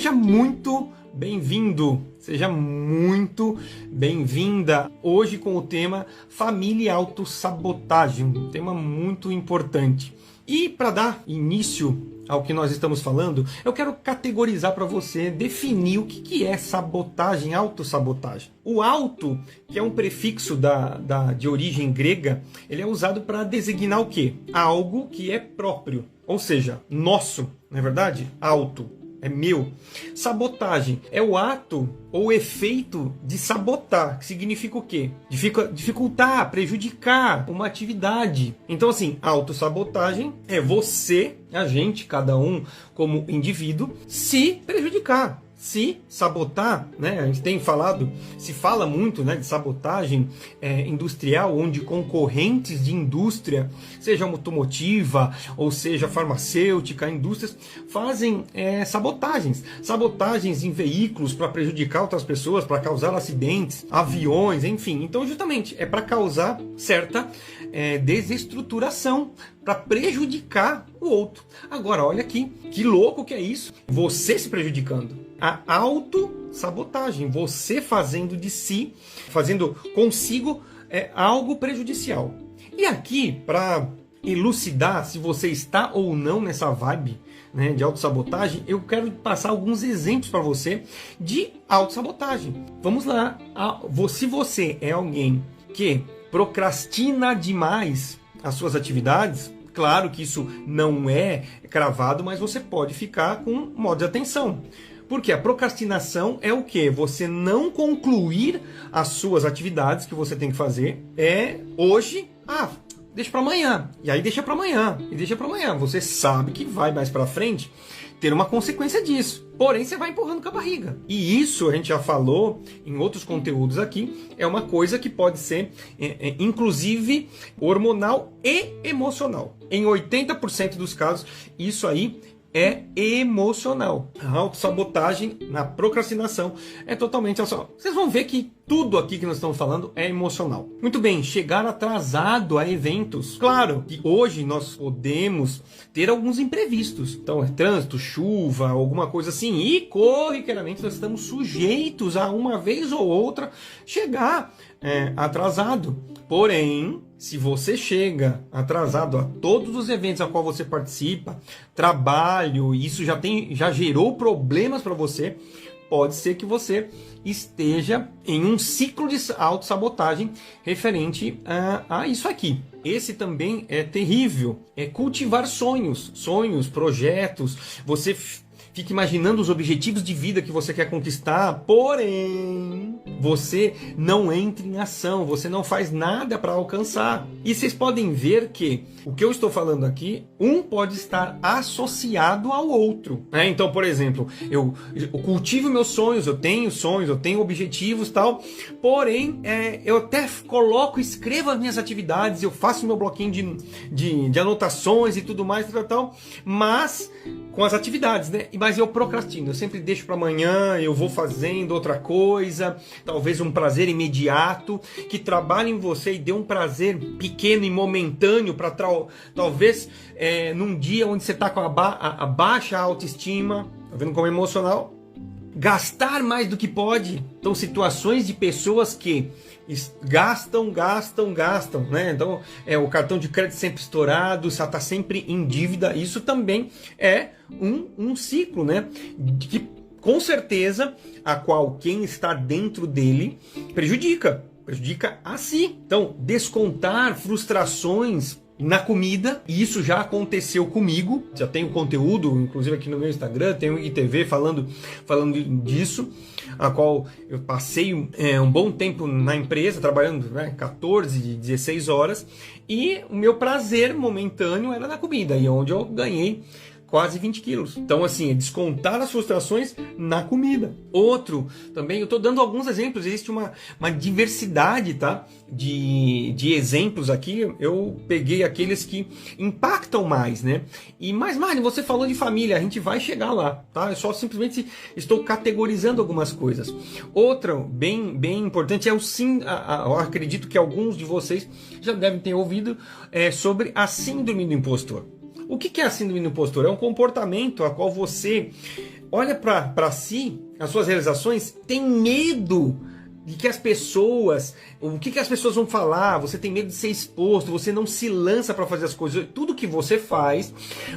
Seja muito bem-vindo, seja muito bem-vinda. Hoje com o tema família e autossabotagem, um tema muito importante. E para dar início ao que nós estamos falando, eu quero categorizar para você, definir o que é sabotagem, autossabotagem. O auto, que é um prefixo de origem grega, ele é usado para designar o quê? Algo que é próprio, ou seja, nosso, não é verdade? Auto. É meu. Sabotagem é o ato ou o efeito de sabotar, que significa o quê? Dificultar, prejudicar uma atividade. Então, assim, autossabotagem é você, a gente, cada um como indivíduo, se prejudicar. Se sabotar, né? A gente tem falado, se fala muito, né, de sabotagem industrial, onde concorrentes de indústria, seja automotiva ou seja farmacêutica, indústrias, fazem sabotagens em veículos para prejudicar outras pessoas, para causar acidentes, aviões, enfim. Então, justamente, é para causar certa desestruturação, para prejudicar o outro. Agora, olha aqui, que louco que é isso, você se prejudicando. A autossabotagem, você fazendo de si, fazendo consigo algo prejudicial. E aqui, para elucidar se você está ou não nessa vibe, né, de autossabotagem, eu quero passar alguns exemplos para você de autossabotagem. Vamos lá. Se você é alguém que procrastina demais as suas atividades, claro que isso não é cravado, mas você pode ficar com modo de atenção. Porque a procrastinação é o quê? Você não concluir as suas atividades que você tem que fazer hoje. Deixa para amanhã. E aí deixa para amanhã. E deixa para amanhã. Você sabe que vai mais para frente ter uma consequência disso. Porém, você vai empurrando com a barriga. E isso, a gente já falou em outros conteúdos aqui, é uma coisa que pode ser, inclusive, hormonal e emocional. Em 80% dos casos, isso aí é emocional. A autossabotagem na procrastinação é totalmente emocional. Vocês vão ver que tudo aqui que nós estamos falando é emocional. Muito bem, chegar atrasado a eventos. Claro que hoje nós podemos ter alguns imprevistos. Então, trânsito, chuva, alguma coisa assim. E corriqueiramente nós estamos sujeitos a uma vez ou outra chegar atrasado. Porém, se você chega atrasado a todos os eventos a qual você participa, trabalho, isso já gerou problemas para você, pode ser que você esteja em um ciclo de autossabotagem referente a isso aqui. Esse também é terrível. É cultivar sonhos, projetos. Você fica imaginando os objetivos de vida que você quer conquistar, porém você não entra em ação, você não faz nada para alcançar. E vocês podem ver que o que eu estou falando aqui, um pode estar associado ao outro. Então, por exemplo, eu cultivo meus sonhos, eu tenho objetivos e tal, porém eu até escrevo as minhas atividades, eu faço meu bloquinho de anotações e tudo mais, tal, mas com as atividades, né? Mas eu procrastino, eu sempre deixo para amanhã, eu vou fazendo outra coisa, talvez um prazer imediato, que trabalhe em você e dê um prazer pequeno e momentâneo para talvez num dia onde você está com a baixa autoestima, tá vendo como é emocional? Gastar mais do que pode. Então, situações de pessoas que gastam, né? Então, o cartão de crédito sempre estourado, você está sempre em dívida. Isso também é um ciclo, né? Que, com certeza, a qual quem está dentro dele prejudica a si. Então, descontar frustrações na comida, e isso já aconteceu comigo, já tenho conteúdo, inclusive aqui no meu Instagram, tem um IGTV falando disso, a qual eu passei um bom tempo na empresa, trabalhando 14, 16 horas, e o meu prazer momentâneo era na comida, e onde eu ganhei quase 20 quilos. Então, assim, descontar as frustrações na comida. Outro, também, eu estou dando alguns exemplos, existe uma diversidade, tá? De exemplos aqui, eu peguei aqueles que impactam mais, né? Mas, Mário, você falou de família, a gente vai chegar lá, tá? Eu só simplesmente estou categorizando algumas coisas. Outra, bem importante, é eu acredito que alguns de vocês já devem ter ouvido sobre a síndrome do impostor. O que é a síndrome do impostor? É um comportamento a qual você olha para si, as suas realizações, tem medo de que as pessoas, o que as pessoas vão falar, você tem medo de ser exposto, você não se lança para fazer as coisas, tudo que você faz,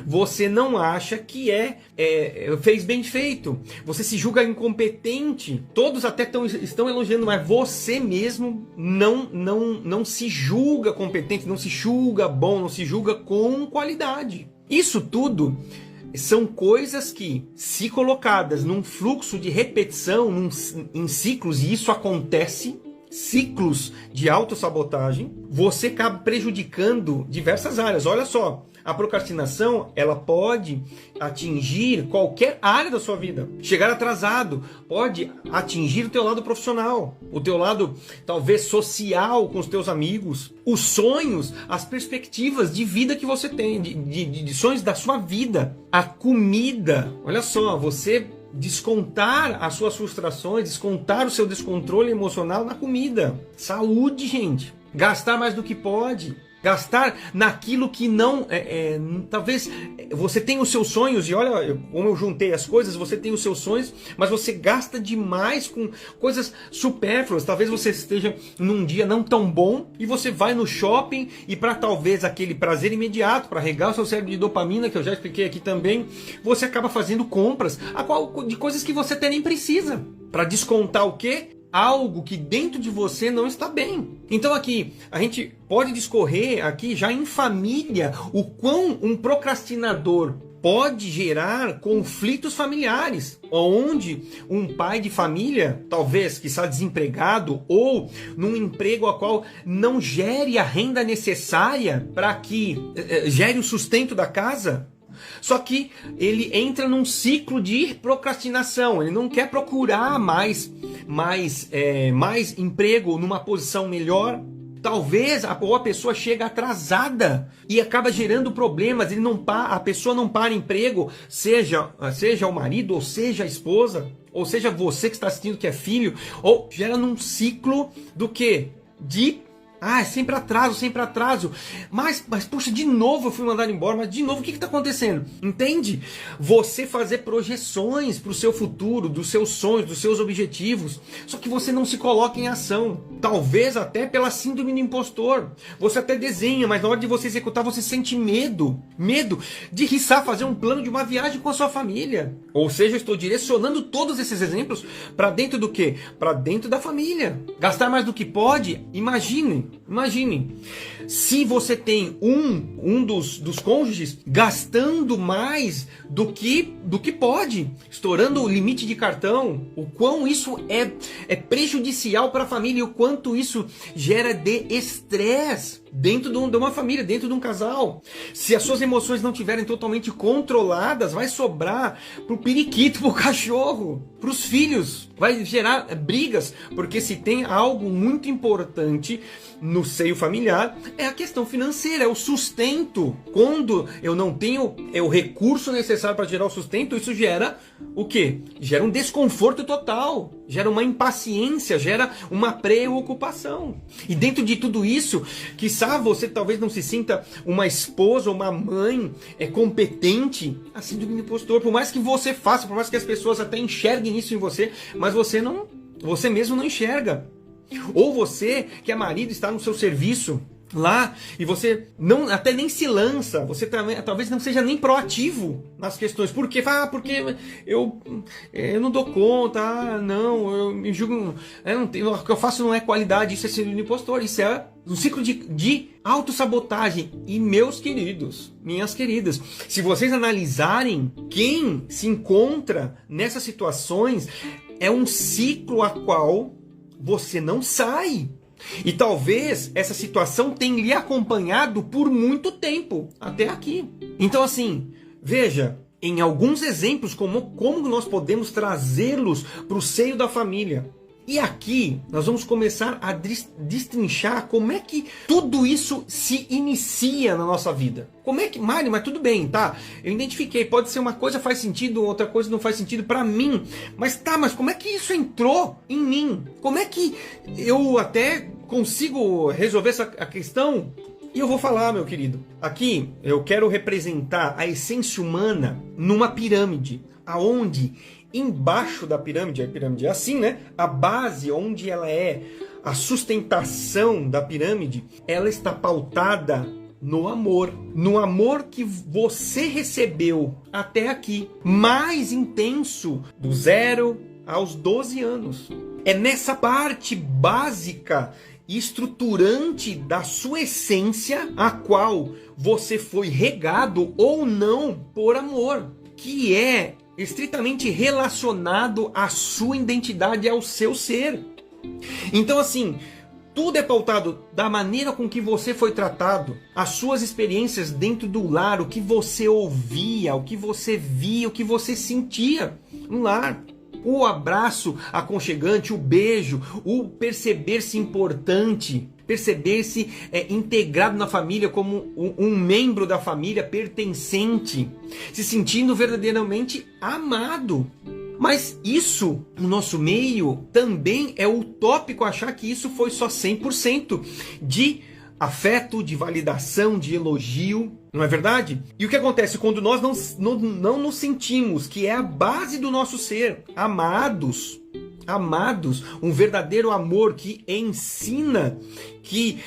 você não acha que fez bem feito, você se julga incompetente, todos até estão elogiando, mas você mesmo não se julga competente, não se julga bom, não se julga com qualidade. Isso tudo são coisas que, se colocadas num fluxo de repetição, em ciclos, e isso acontece, ciclos de autossabotagem, você acaba prejudicando diversas áreas. Olha só, a procrastinação, ela pode atingir qualquer área da sua vida. Chegar atrasado pode atingir o teu lado profissional, o teu lado talvez social com os teus amigos, os sonhos, as perspectivas de vida que você tem, de sonhos da sua vida. A comida, olha só, você descontar as suas frustrações, descontar o seu descontrole emocional na comida. Saúde, gente. Gastar mais do que pode. Gastar naquilo que não... talvez você tenha os seus sonhos, e olha como eu juntei as coisas, você tem os seus sonhos, mas você gasta demais com coisas supérfluas. Talvez você esteja num dia não tão bom, e você vai no shopping, e para talvez aquele prazer imediato, para regar o seu cérebro de dopamina, que eu já expliquei aqui também, você acaba fazendo compras de coisas que você até nem precisa. Para descontar o quê? Algo que dentro de você não está bem. Então aqui, a gente pode discorrer aqui já em família o quão um procrastinador pode gerar conflitos familiares, onde um pai de família, talvez que está desempregado ou num emprego a qual não gere a renda necessária para que gere o sustento da casa, só que ele entra num ciclo de procrastinação, ele não quer procurar mais emprego numa posição melhor. Talvez a pessoa chega atrasada e acaba gerando problemas, a pessoa não para emprego, seja o marido, ou seja a esposa, ou seja você que está assistindo que é filho, ou gera num ciclo do quê? Sempre atraso. Mas puxa, de novo eu fui mandado embora, mas de novo o que está acontecendo? Entende? Você fazer projeções para o seu futuro, dos seus sonhos, dos seus objetivos, só que você não se coloca em ação. Talvez até pela síndrome do impostor. Você até desenha, mas na hora de você executar você sente medo. Medo de quiçá fazer um plano de uma viagem com a sua família. Ou seja, eu estou direcionando todos esses exemplos para dentro do quê? Para dentro da família. Gastar mais do que pode? Imagine, se você tem um dos cônjuges gastando mais do que pode, estourando o limite de cartão, o quão isso é prejudicial para a família e o quanto isso gera de estresse dentro de uma família, dentro de um casal. Se as suas emoções não estiverem totalmente controladas, vai sobrar pro periquito, pro cachorro, pros filhos, vai gerar brigas, porque se tem algo muito importante no seio familiar, é a questão financeira, é o sustento. Quando eu não tenho o recurso necessário para gerar o sustento, isso gera o quê? Gera um desconforto total, gera uma impaciência, gera uma preocupação. E dentro de tudo isso, quiçá você talvez não se sinta uma esposa ou uma mãe competente, assim do impostor, por mais que você faça, por mais que as pessoas até enxerguem isso em você, mas você mesmo não enxerga. Ou você, que é marido, está no seu serviço lá e você até nem se lança, você talvez não seja nem proativo nas questões. Por quê? Porque eu não dou conta, eu me julgo, o que eu faço não é qualidade, isso é síndrome do impostor, isso é um ciclo de autossabotagem. E meus queridos, minhas queridas, se vocês analisarem quem se encontra nessas situações, é um ciclo a qual você não sai. E talvez essa situação tenha lhe acompanhado por muito tempo, até aqui. Então assim, veja, em alguns exemplos, como nós podemos trazê-los para o seio da família. E aqui nós vamos começar a destrinchar como é que tudo isso se inicia na nossa vida. Como é que, Mário, mas tudo bem, tá? Eu identifiquei, pode ser uma coisa faz sentido, outra coisa não faz sentido para mim. Mas como é que isso entrou em mim? Como é que eu até consigo resolver a questão? E eu vou falar, meu querido, aqui eu quero representar a essência humana numa pirâmide, aonde embaixo da pirâmide, a pirâmide é assim, né? A base, onde ela é a sustentação da pirâmide, ela está pautada no amor que você recebeu até aqui, mais intenso, do 0 aos 12 anos. É nessa parte básica e estruturante da sua essência a qual você foi regado ou não por amor, que é estritamente relacionado à sua identidade, ao seu ser. Então, assim, tudo é pautado da maneira com que você foi tratado, as suas experiências dentro do lar, o que você ouvia, o que você via, o que você sentia no lar. O abraço aconchegante, o beijo, o perceber-se importante, perceber-se integrado na família como um membro da família pertencente, se sentindo verdadeiramente amado. Mas isso, no nosso meio, também é utópico achar que isso foi só 100% de afeto, de validação, de elogio, não é verdade? E o que acontece quando nós não nos sentimos, que é a base do nosso ser, amados, um verdadeiro amor que ensina, que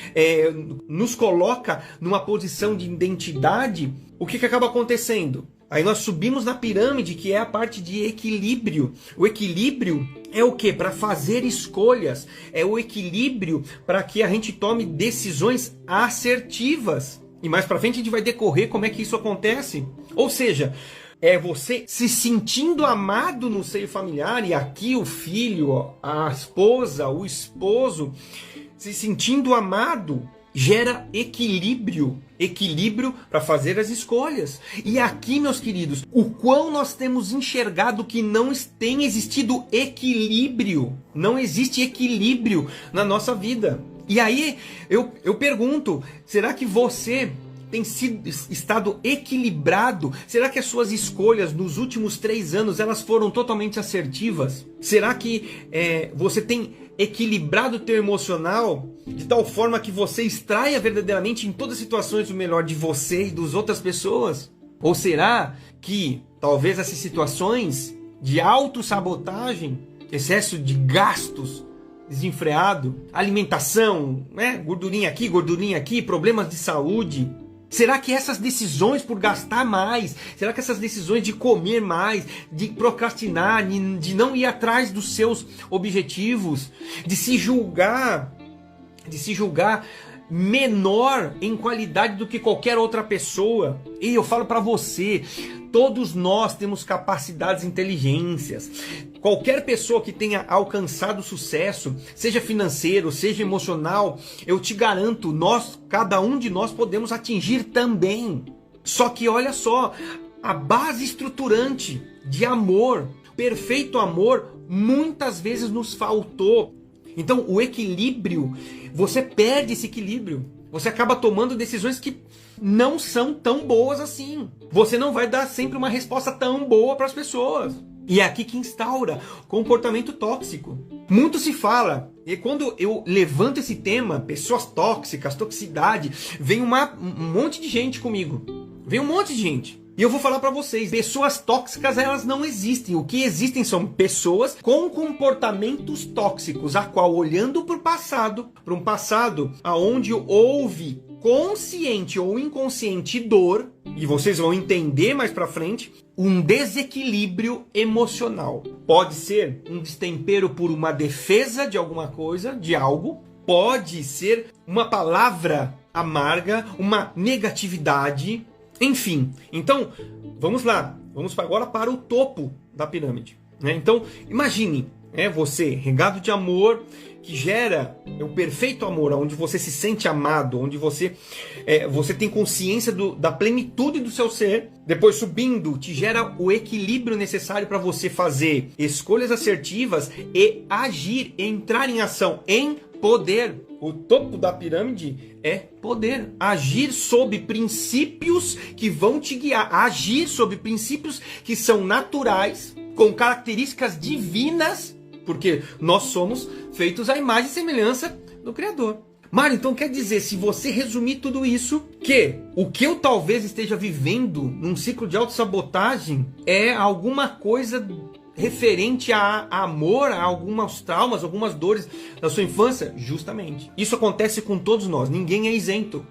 nos coloca numa posição de identidade, o que acaba acontecendo? Aí nós subimos na pirâmide, que é a parte de equilíbrio. O equilíbrio é o quê? Para fazer escolhas. É o equilíbrio para que a gente tome decisões assertivas. E mais para frente a gente vai decorrer como é que isso acontece. Ou seja, é você se sentindo amado no seio familiar, e aqui o filho, a esposa, o esposo, se sentindo amado, gera equilíbrio para fazer as escolhas. E aqui, meus queridos, o quão nós temos enxergado que não tem existido equilíbrio. Não existe equilíbrio na nossa vida. E aí eu pergunto, será que você tem estado equilibrado? Será que as suas escolhas nos últimos 3 anos elas foram totalmente assertivas? Será que você tem equilibrado o teu emocional de tal forma que você extraia verdadeiramente em todas as situações o melhor de você e das outras pessoas? Ou será que talvez essas situações de autossabotagem, excesso de gastos desenfreado, alimentação, gordurinha aqui, problemas de saúde, será que essas decisões por gastar mais, será que essas decisões de comer mais, de procrastinar, de não ir atrás dos seus objetivos, de se julgar menor em qualidade do que qualquer outra pessoa? E eu falo para você, todos nós temos capacidades e inteligências. Qualquer pessoa que tenha alcançado sucesso, seja financeiro, seja emocional, eu te garanto, cada um de nós podemos atingir também. Só que olha só, a base estruturante de amor, perfeito amor, muitas vezes nos faltou. Então o equilíbrio, você perde esse equilíbrio. Você acaba tomando decisões que não são tão boas assim. Você não vai dar sempre uma resposta tão boa para as pessoas. E é aqui que instaura comportamento tóxico. Muito se fala, e quando eu levanto esse tema, pessoas tóxicas, toxicidade, vem um monte de gente comigo. Vem um monte de gente. E eu vou falar para vocês, pessoas tóxicas elas não existem. O que existem são pessoas com comportamentos tóxicos, a qual olhando para um passado aonde houve consciente ou inconsciente dor, e vocês vão entender mais para frente, um desequilíbrio emocional. Pode ser um destempero por uma defesa de alguma coisa, de algo, pode ser uma palavra amarga, uma negatividade. Enfim, então, vamos lá. Vamos agora para o topo da pirâmide. Então, imagine você regado de amor, que gera o perfeito amor, onde você se sente amado, onde você tem consciência da plenitude do seu ser. Depois, subindo, te gera o equilíbrio necessário para você fazer escolhas assertivas e agir, entrar em ação, em poder. O topo da pirâmide é poder. Agir sob princípios que vão te guiar. Agir sob princípios que são naturais, com características divinas, porque nós somos feitos à imagem e semelhança do Criador. Mário, então quer dizer, se você resumir tudo isso, que o que eu talvez esteja vivendo num ciclo de autossabotagem é alguma coisa referente a amor, a alguns traumas, algumas dores da sua infância? Justamente. Isso acontece com todos nós, ninguém é isento.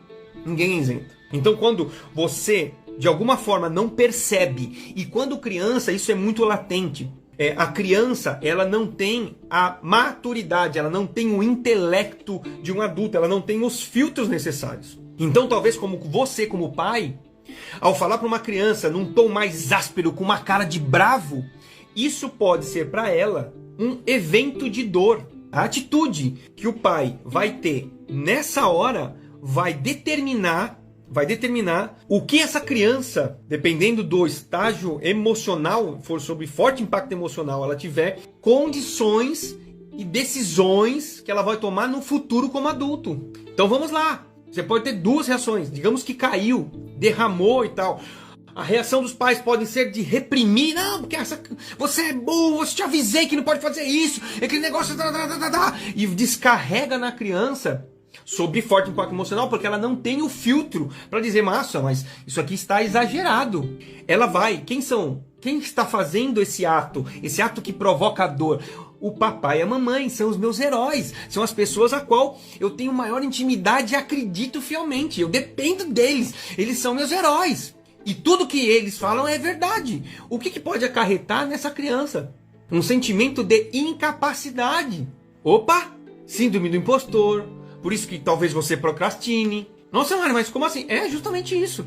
Ninguém é isento. Então quando você, de alguma forma, não percebe, e quando criança, isso é muito latente, a criança, ela não tem a maturidade, ela não tem o intelecto de um adulto, ela não tem os filtros necessários. Então, talvez como você, como pai, ao falar para uma criança num tom mais áspero, com uma cara de bravo, isso pode ser para ela um evento de dor. A atitude que o pai vai ter nessa hora vai determinar o que essa criança, dependendo do estágio emocional, for sobre forte impacto emocional, ela tiver condições e decisões que ela vai tomar no futuro como adulto. Então vamos lá. Você pode ter duas reações. Digamos que caiu, derramou e tal. A reação dos pais pode ser de reprimir. Não, porque você é burro, eu te avisei que não pode fazer isso. Aquele negócio... E descarrega na criança sobre forte impacto emocional, porque ela não tem o filtro para dizer, massa, mas isso aqui está exagerado. Ela vai, quem está fazendo esse ato que provoca dor? O papai e a mamãe são os meus heróis, são as pessoas a qual eu tenho maior intimidade e acredito fielmente, eu dependo deles, eles são meus heróis. E tudo que eles falam é verdade. O que pode acarretar nessa criança? Um sentimento de incapacidade. Opa, síndrome do impostor. Por isso que talvez você procrastine. Nossa, Mário, mas como assim? É justamente isso.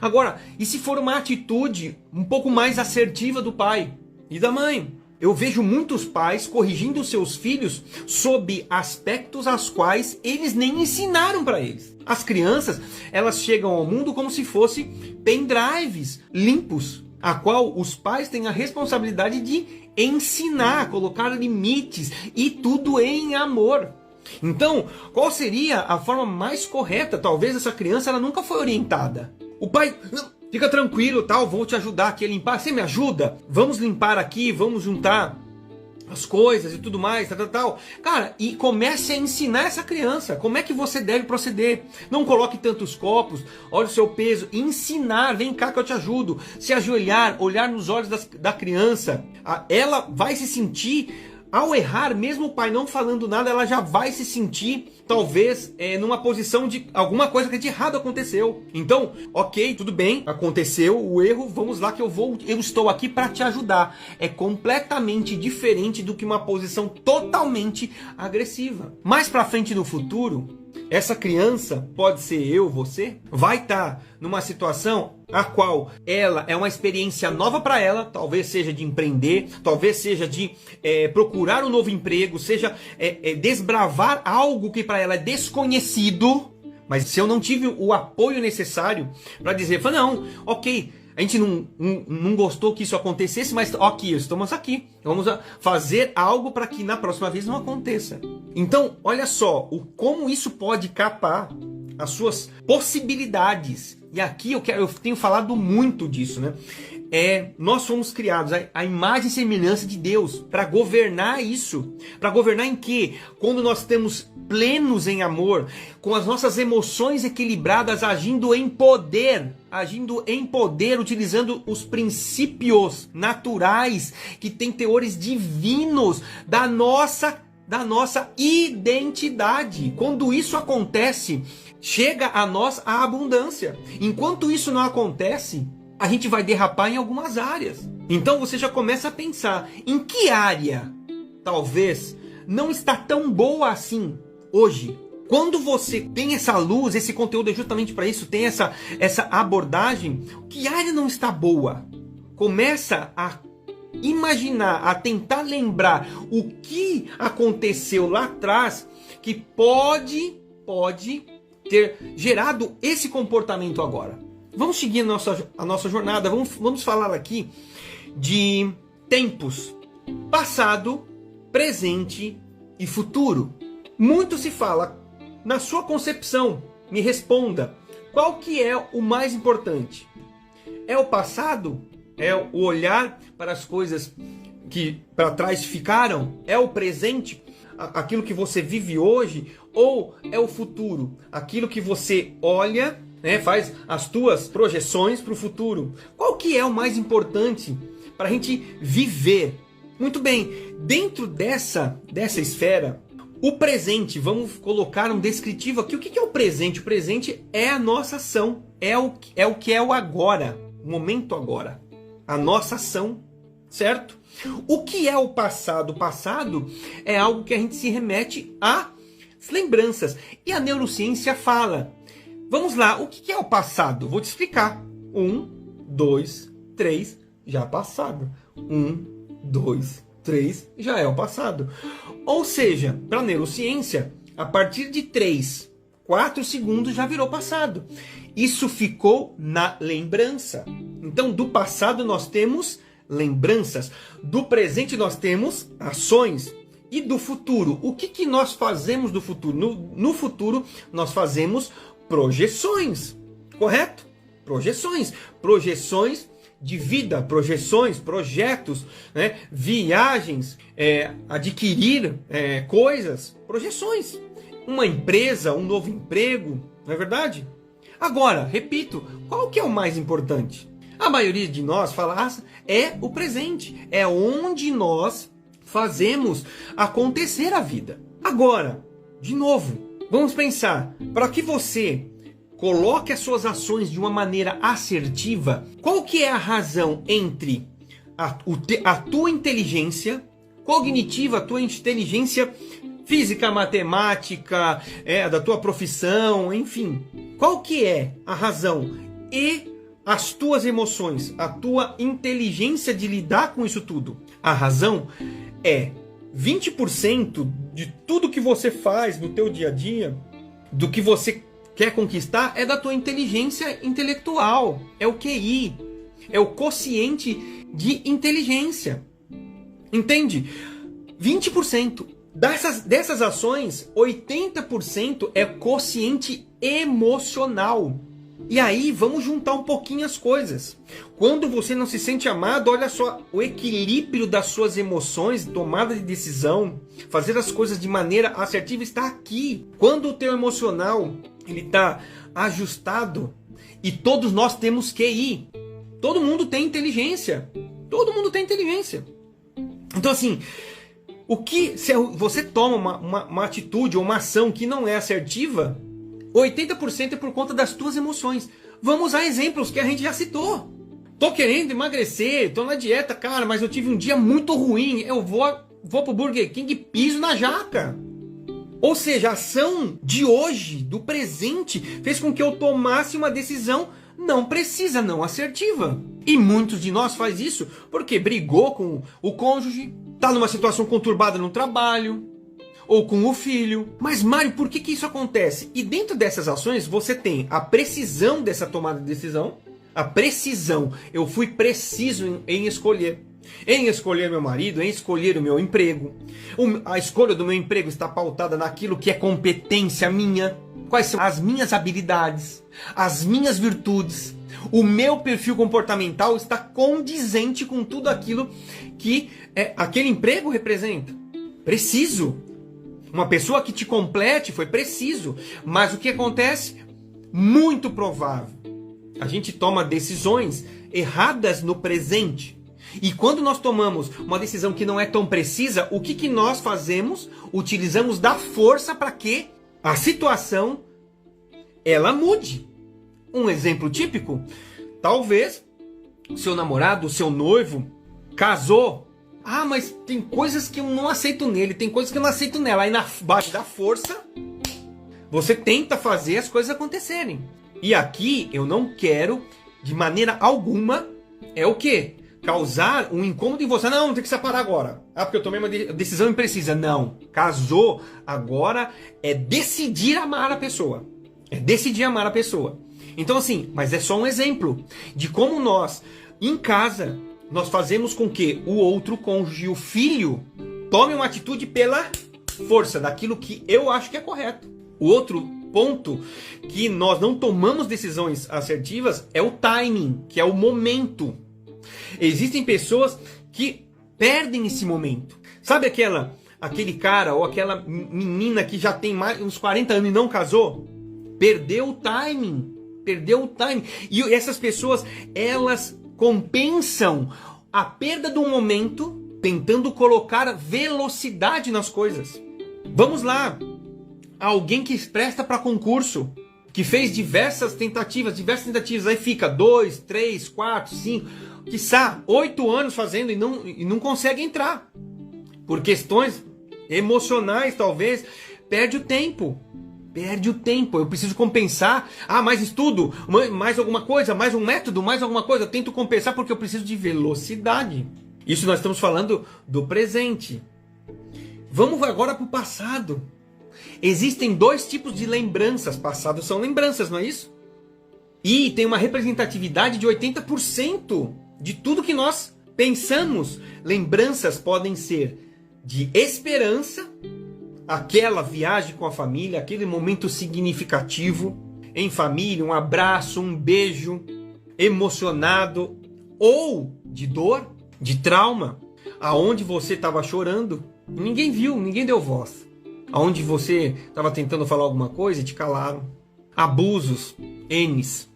Agora, e se for uma atitude um pouco mais assertiva do pai e da mãe? Eu vejo muitos pais corrigindo seus filhos sob aspectos aos quais eles nem ensinaram para eles. As crianças, elas chegam ao mundo como se fossem pendrives limpos, a qual os pais têm a responsabilidade de ensinar, colocar limites e tudo em amor. Então, qual seria a forma mais correta? Talvez essa criança ela nunca foi orientada. O pai, fica tranquilo, tal, vou te ajudar aqui a limpar. Você me ajuda? Vamos limpar aqui, vamos juntar as coisas e tudo mais, tal. Cara, e comece a ensinar essa criança como é que você deve proceder. Não coloque tantos copos, olha o seu peso, ensinar, vem cá que eu te ajudo. Se ajoelhar, olhar nos olhos da criança, ela vai se sentir... Ao errar, mesmo o pai não falando nada, ela já vai se sentir, talvez, numa posição de alguma coisa que de errado aconteceu. Então, ok, tudo bem, aconteceu o erro, vamos lá que eu estou aqui para te ajudar. É completamente diferente do que uma posição totalmente agressiva. Mais para frente no futuro, essa criança, pode ser eu, você, vai estar numa situação a qual ela é uma experiência nova para ela, talvez seja de empreender, talvez seja de procurar um novo emprego, seja desbravar algo que para ela é desconhecido. Mas se eu não tive o apoio necessário para dizer, não, ok, a gente não gostou que isso acontecesse, mas aqui, estamos aqui. Vamos fazer algo para que na próxima vez não aconteça. Então, olha só, como isso pode capar as suas possibilidades. E aqui eu tenho falado muito disso, né? Nós fomos criados à imagem e semelhança de Deus para governar isso. Para governar em quê? Quando nós estamos plenos em amor, com as nossas emoções equilibradas, agindo em poder, utilizando os princípios naturais que têm teores divinos da nossa identidade. Quando isso acontece, chega a nós a abundância. Enquanto isso não acontece, a gente vai derrapar em algumas áreas. Então você já começa a pensar em que área talvez não está tão boa assim hoje. Quando você tem essa luz, esse conteúdo é justamente para isso, tem essa abordagem, que área não está boa? Começa a imaginar, a tentar lembrar o que aconteceu lá atrás que pode ter gerado esse comportamento agora. Vamos seguir a nossa jornada, vamos falar aqui de tempos, passado, presente e futuro. Muito se fala, na sua concepção, me responda, qual que é o mais importante? É o passado? É o olhar para as coisas que para trás ficaram? É o presente? Aquilo que você vive hoje? Ou é o futuro? Aquilo que você olha, né, faz as tuas projeções para o futuro. Qual que é o mais importante para a gente viver? Muito bem, dentro dessa esfera, o presente, vamos colocar um descritivo aqui. O que é o presente? O presente é a nossa ação, é o que é o agora, o momento agora, a nossa ação, certo? O que é o passado? O passado é algo que a gente se remete às lembranças. E a neurociência fala, vamos lá, o que é o passado? Vou te explicar. 1, 2, 3, já passado. 1, 2, 3, já é o passado. Ou seja, para a neurociência, a partir de 3, 4 segundos já virou passado. Isso ficou na lembrança. Então, do passado nós temos lembranças. Do presente nós temos ações. E do futuro? O que nós fazemos do futuro? No futuro, nós fazemos projeções. Correto? Projeções. Projeções de vida, projeções, projetos, né? Viagens, adquirir coisas, projeções. Uma empresa, um novo emprego, não é verdade? Agora, repito, qual que é o mais importante? A maioria de nós fala, é o presente, é onde nós fazemos acontecer a vida. Agora, de novo, vamos pensar, para que você coloque as suas ações de uma maneira assertiva, qual que é a razão entre a tua inteligência cognitiva, a tua inteligência física, matemática, da tua profissão, enfim. Qual que é a razão e as tuas emoções, a tua inteligência de lidar com isso tudo? A razão é 20% de tudo que você faz no teu dia a dia, do que você quer conquistar, é da tua inteligência intelectual, é o QI, é o quociente de inteligência. Entende? 20%. Dessas ações, 80% é quociente emocional. E aí, vamos juntar um pouquinho as coisas. Quando você não se sente amado, olha só, o equilíbrio das suas emoções, tomada de decisão, fazer as coisas de maneira assertiva está aqui. Quando o teu emocional ele está ajustado, e todos nós temos QI. Todo mundo tem inteligência. Todo mundo tem inteligência. Então assim, se você toma uma atitude ou uma ação que não é assertiva, 80% é por conta das tuas emoções. Vamos usar exemplos que a gente já citou. Tô querendo emagrecer, tô na dieta, cara, mas eu tive um dia muito ruim. Eu vou pro Burger King e piso na jaca. Ou seja, a ação de hoje, do presente, fez com que eu tomasse uma decisão não precisa, não assertiva. E muitos de nós faz isso porque brigou com o cônjuge, tá numa situação conturbada no trabalho, ou com o filho. Mas Mário, por que isso acontece? E dentro dessas ações você tem a precisão dessa tomada de decisão, a precisão, eu fui preciso em escolher. Em escolher meu marido, em escolher o meu emprego. A escolha do meu emprego está pautada naquilo que é competência minha. Quais são as minhas habilidades, as minhas virtudes. O meu perfil comportamental está condizente com tudo aquilo que aquele emprego representa. Preciso. Uma pessoa que te complete foi preciso. Mas o que acontece? Muito provável. A gente toma decisões erradas no presente. E quando nós tomamos uma decisão que não é tão precisa, o que nós fazemos? Utilizamos da força para que a situação ela mude. Um exemplo típico, talvez o seu namorado, o seu noivo casou. Ah, mas tem coisas que eu não aceito nele, tem coisas que eu não aceito nela. Aí na base da força, você tenta fazer as coisas acontecerem. E aqui eu não quero, de maneira alguma, o quê? Causar um incômodo em você. Não, tem que separar agora. Ah, porque eu tomei uma decisão imprecisa. Não. Casou, agora é decidir amar a pessoa. É decidir amar a pessoa. Então assim, mas é só um exemplo de como nós, em casa, nós fazemos com que o outro cônjuge, o filho, tome uma atitude pela força daquilo que eu acho que é correto. O outro ponto que nós não tomamos decisões assertivas é o timing, que é o momento. Existem pessoas que perdem esse momento. Sabe aquele cara ou aquela menina que já tem mais uns 40 anos e não casou, perdeu o timing. Perdeu o timing. E essas pessoas, elas compensam a perda do momento tentando colocar velocidade nas coisas. Vamos lá. Alguém que presta para concurso, que fez diversas tentativas, aí fica 2, 3, 4, 5, quiçá 8 anos fazendo e não consegue entrar. Por questões emocionais, talvez, perde o tempo. Eu preciso compensar. Mais estudo, mais alguma coisa, mais um método, mais alguma coisa. Eu tento compensar porque eu preciso de velocidade. Isso nós estamos falando do presente. Vamos agora para o passado. Existem 2 tipos de lembranças. Passados são lembranças, não é isso? E tem uma representatividade de 80% de tudo que nós pensamos. Lembranças podem ser de esperança, aquela viagem com a família, aquele momento significativo em família, um abraço, um beijo emocionado, ou de dor, de trauma, aonde você estava chorando, ninguém viu, ninguém deu voz, aonde você estava tentando falar alguma coisa e te calaram. Abusos, N's,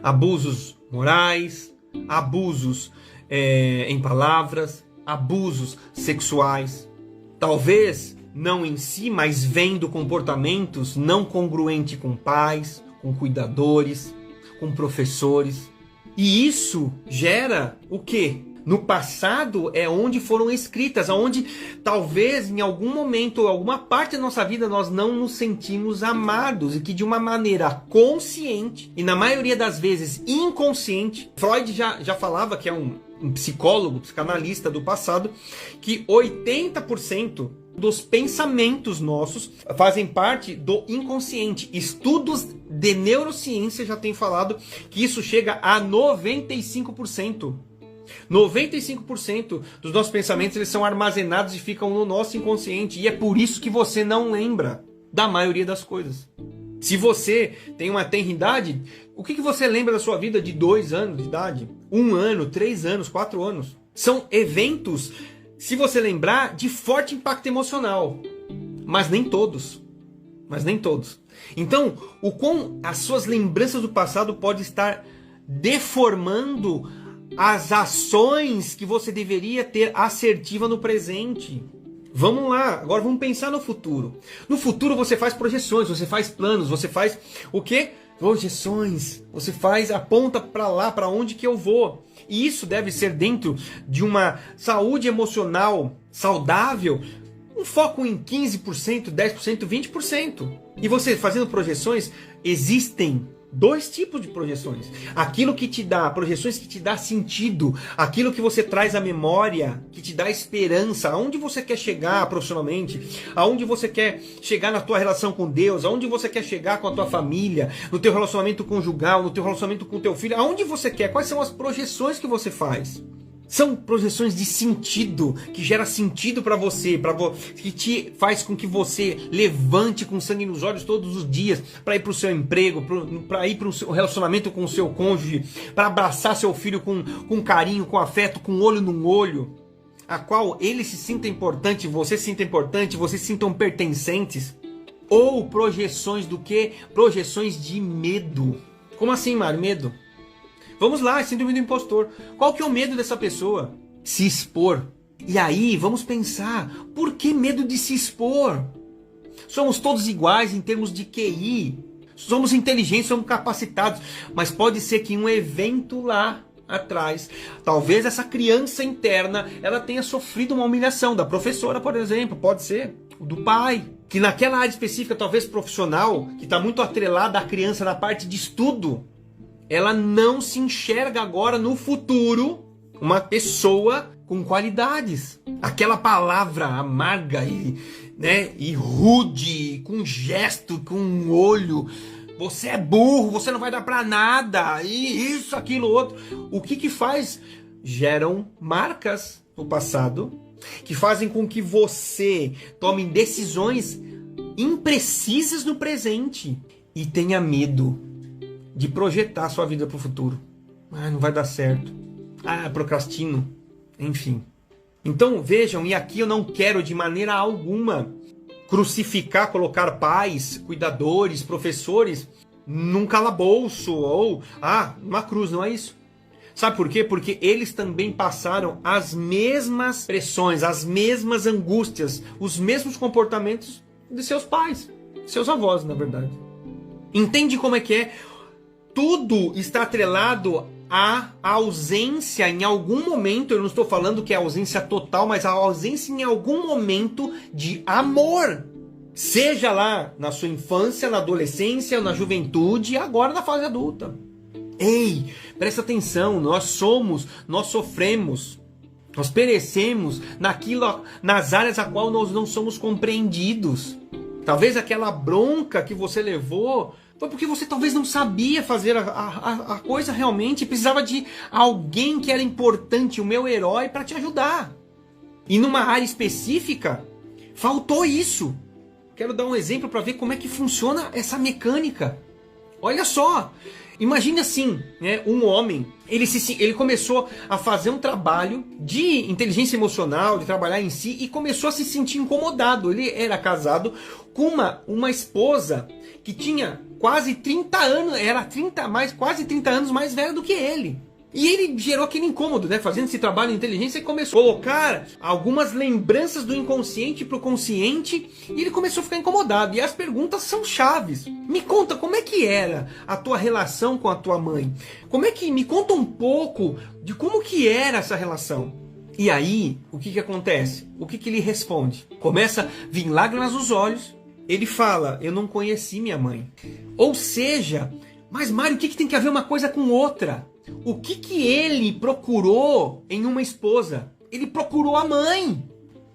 abusos morais, abusos em palavras, abusos sexuais, talvez não em si, mas vendo comportamentos não congruentes com pais, com cuidadores, com professores. E isso gera o quê? No passado é onde foram escritas, onde talvez em algum momento, alguma parte da nossa vida nós não nos sentimos amados e que de uma maneira consciente e na maioria das vezes inconsciente. Freud já falava, que é um psicólogo, psicanalista do passado, que 80% dos pensamentos nossos fazem parte do inconsciente. Estudos de neurociência já têm falado que isso chega a 95%. 95% dos nossos pensamentos eles são armazenados e ficam no nosso inconsciente. E é por isso que você não lembra da maioria das coisas. Se você tem uma tenridade, o que você lembra da sua vida de 2 anos de idade? 1 ano, 3 anos, 4 anos? São eventos, se você lembrar, de forte impacto emocional. Mas nem todos. Então, as suas lembranças do passado podem estar deformando as ações que você deveria ter assertiva no presente. Vamos lá, agora vamos pensar no futuro. No futuro você faz projeções, você faz planos, você faz o quê? Projeções. Você aponta para lá, para onde que eu vou. E isso deve ser dentro de uma saúde emocional saudável, um foco em 15%, 10%, 20%. E você fazendo projeções, existem 2 tipos de projeções. Aquilo que te dá, projeções que te dá sentido, aquilo que você traz à memória, que te dá esperança, aonde você quer chegar profissionalmente, aonde você quer chegar na tua relação com Deus, aonde você quer chegar com a tua família, no teu relacionamento conjugal, no teu relacionamento com o teu filho, aonde você quer, quais são as projeções que você faz. São projeções de sentido, que gera sentido para você, que te faz com que você levante com sangue nos olhos todos os dias, para ir para o seu emprego, para ir para o seu relacionamento com o seu cônjuge, para abraçar seu filho com carinho, com afeto, com olho no olho, a qual ele se sinta importante, você se sinta importante, vocês se sintam pertencentes. Ou projeções do quê? Projeções de medo. Como assim, Mário? Medo? Vamos lá, síndrome do impostor. Qual que é o medo dessa pessoa? Se expor. E aí, vamos pensar, por que medo de se expor? Somos todos iguais em termos de QI. Somos inteligentes, somos capacitados. Mas pode ser que um evento lá atrás, talvez essa criança interna, ela tenha sofrido uma humilhação da professora, por exemplo. Pode ser do pai. Que naquela área específica, talvez profissional, que está muito atrelada à criança na parte de estudo, ela não se enxerga agora no futuro uma pessoa com qualidades. Aquela palavra amarga e rude, com gesto, com um olho. Você é burro, você não vai dar pra nada. E isso, aquilo, outro. O que faz? Geram marcas no passado que fazem com que você tome decisões imprecisas no presente e tenha medo de projetar sua vida para o futuro. Não vai dar certo. Procrastino. Enfim. Então vejam, e aqui eu não quero de maneira alguma crucificar, colocar pais, cuidadores, professores num calabouço ou numa cruz, não é isso. Sabe por quê? Porque eles também passaram as mesmas pressões, as mesmas angústias, os mesmos comportamentos de seus pais, seus avós, na verdade. Entende como é que é? Tudo está atrelado à ausência em algum momento, eu não estou falando que é a ausência total, mas a ausência em algum momento de amor. Seja lá na sua infância, na adolescência, na juventude e agora na fase adulta. Ei, presta atenção, nós sofremos, nós perecemos nas áreas a qual nós não somos compreendidos. Talvez aquela bronca que você levou foi porque você talvez não sabia fazer a coisa realmente, precisava de alguém que era importante, o meu herói, para te ajudar. E numa área específica, faltou isso. Quero dar um exemplo para ver como é que funciona essa mecânica. Olha só, imagine assim, né, um homem, ele começou a fazer um trabalho de inteligência emocional, de trabalhar em si, e começou a se sentir incomodado. Ele era casado com uma esposa que tinha quase 30 anos, quase 30 anos mais velha do que ele. E ele gerou aquele incômodo, né? Fazendo esse trabalho de inteligência, e começou a colocar algumas lembranças do inconsciente para o consciente, e ele começou a ficar incomodado. E as perguntas são chaves. Me conta, como é que era a tua relação com a tua mãe? Me conta um pouco de como que era essa relação. E aí, o que acontece? O que ele responde? Começa a vir lágrimas nos olhos. Ele fala, eu não conheci minha mãe. Ou seja, mas Mário, o que tem que haver uma coisa com outra? O que ele procurou em uma esposa? Ele procurou a mãe.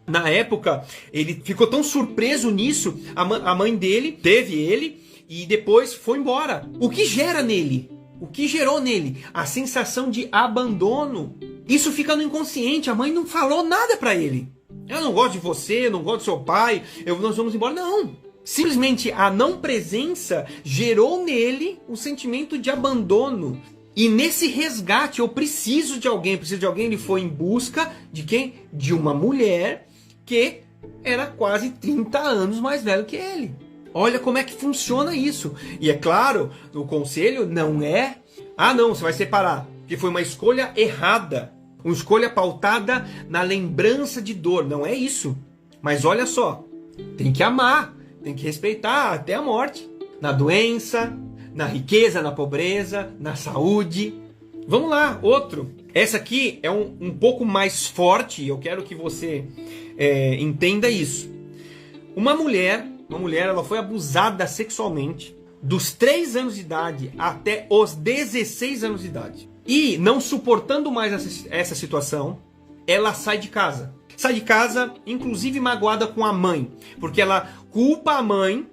Na época, ele ficou tão surpreso nisso, a mãe dele teve ele e depois foi embora. O que gera nele? O que gerou nele? A sensação de abandono. Isso fica no inconsciente, a mãe não falou nada pra ele. Eu não gosto de você, eu não gosto do seu pai, nós vamos embora. Não. Simplesmente a não presença gerou nele um sentimento de abandono. E nesse resgate, eu preciso de alguém, ele foi em busca de quem? De uma mulher que era quase 30 anos mais velho que ele. Olha como é que funciona isso. E é claro, o conselho não é, não, você vai separar, que foi uma escolha errada. Uma escolha pautada na lembrança de dor. Não é isso. Mas olha só, tem que amar, tem que respeitar até a morte. Na doença, na riqueza, na pobreza, na saúde. Vamos lá, outro. Essa aqui é um pouco mais forte, eu quero que você entenda isso. Uma mulher, ela foi abusada sexualmente dos 3 anos de idade até os 16 anos de idade. E, não suportando mais essa situação, ela sai de casa. Sai de casa, inclusive magoada com a mãe, porque ela culpa a mãe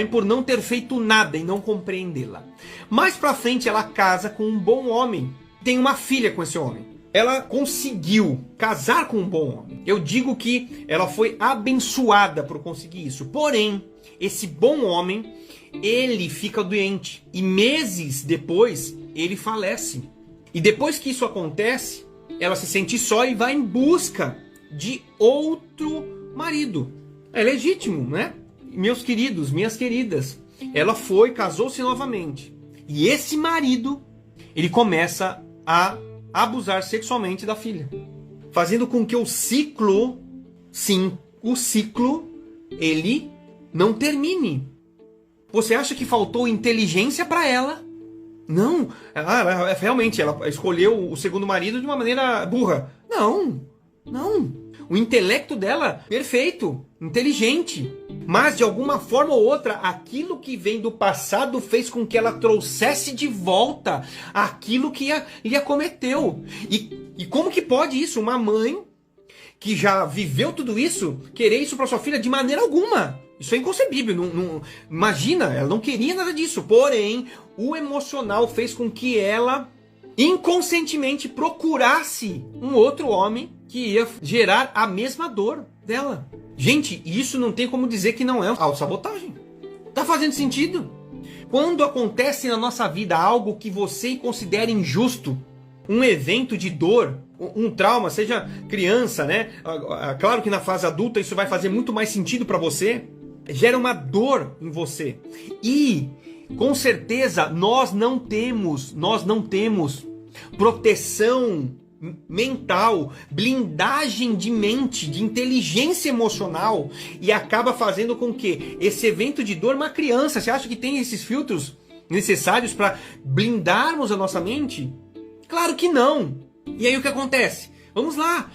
por não ter feito nada e não compreendê-la. Mais pra frente, ela casa com um bom homem. Tem uma filha com esse homem. Ela conseguiu casar com um bom homem. Eu digo que ela foi abençoada por conseguir isso. Porém, esse bom homem, ele fica doente. E meses depois, ele falece. E depois que isso acontece, ela se sente só e vai em busca de outro marido. É legítimo, né? Meus queridos, minhas queridas, ela foi, casou-se novamente. E esse marido, ele começa a abusar sexualmente da filha. Fazendo com que o ciclo, ele não termine. Você acha que faltou inteligência para ela? Não. Realmente, ela escolheu o segundo marido de uma maneira burra. Não. O intelecto dela, perfeito, inteligente. Mas, de alguma forma ou outra, aquilo que vem do passado fez com que ela trouxesse de volta aquilo que lhe acometeu. E como que pode isso? Uma mãe que já viveu tudo isso, querer isso para sua filha de maneira alguma. Isso é inconcebível. Imagina, ela não queria nada disso. Porém, o emocional fez com que ela inconscientemente procurasse um outro homem que ia gerar a mesma dor dela. Gente, isso não tem como dizer que não é autossabotagem. Tá fazendo sentido? Quando acontece na nossa vida algo que você considera injusto, um evento de dor, um trauma, seja criança, né? Claro que na fase adulta isso vai fazer muito mais sentido para você, gera uma dor em você. E com certeza nós não temos proteção mental, blindagem de mente, de inteligência emocional, e acaba fazendo com que esse evento de dor, uma criança, você acha que tem esses filtros necessários para blindarmos a nossa mente? Claro que não. E aí o que acontece? Vamos lá.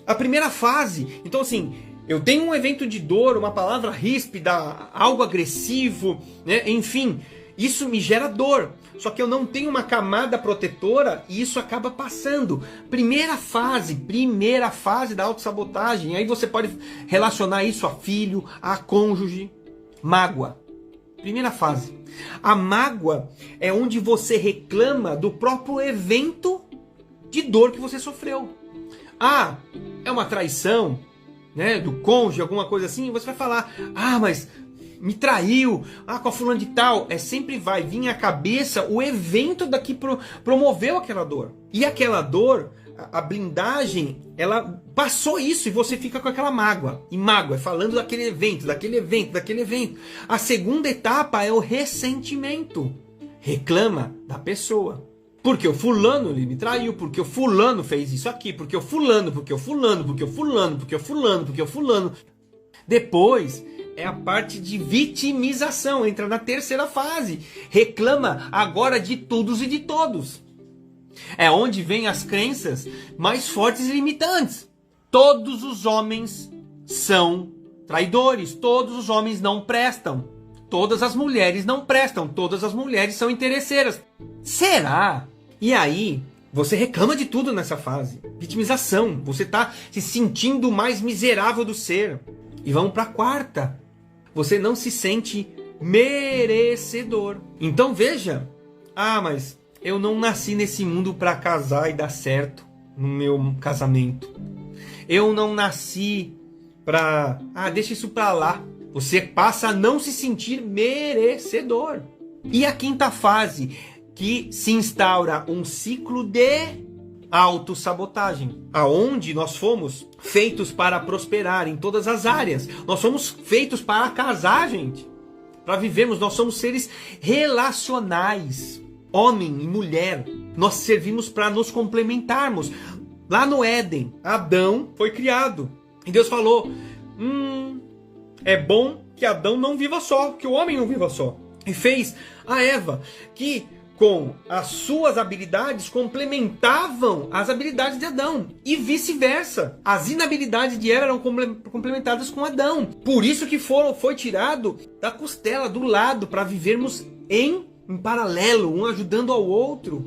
A primeira fase. Então assim, eu tenho um evento de dor, uma palavra ríspida, algo agressivo, né? Enfim, isso me gera dor. Só que eu não tenho uma camada protetora e isso acaba passando. Primeira fase da autossabotagem. Aí você pode relacionar isso a filho, a cônjuge. Mágoa. Primeira fase. A mágoa é onde você reclama do próprio evento de dor que você sofreu. Ah, é uma traição, né, do cônjuge, alguma coisa assim. Você vai falar, mas me traiu, com a fulana de tal. Sempre vai vir à cabeça o evento que promoveu aquela dor. E aquela dor, a blindagem, ela passou isso e você fica com aquela mágoa. E mágoa é falando daquele evento. A segunda etapa é o ressentimento. Reclama da pessoa. Porque o fulano ele me traiu, porque o fulano fez isso aqui, porque o fulano. Depois é a parte de vitimização, entra na terceira fase. Reclama agora de todos e de todos. É onde vem as crenças mais fortes e limitantes. Todos os homens são traidores, todos os homens não prestam, todas as mulheres não prestam, todas as mulheres são interesseiras. Será? E aí, você reclama de tudo nessa fase. Vitimização, você está se sentindo o mais miserável do ser. E vamos para a quarta. Você não se sente merecedor. Então veja, mas eu não nasci nesse mundo para casar e dar certo no meu casamento. Eu não nasci para... deixa isso para lá. Você passa a não se sentir merecedor. E a quinta fase, que se instaura um ciclo de autossabotagem, aonde nós fomos feitos para prosperar em todas as áreas. Nós somos feitos para casar, gente. Para vivermos, nós somos seres relacionais. Homem e mulher, nós servimos para nos complementarmos. Lá no Éden, Adão foi criado. E Deus falou, é bom que Adão não viva só, que o homem não viva só. E fez a Eva, que com as suas habilidades complementavam as habilidades de Adão. E vice-versa. As inabilidades de Eva eram complementadas com Adão. Por isso que foi tirado da costela, do lado, para vivermos em paralelo, um ajudando ao outro.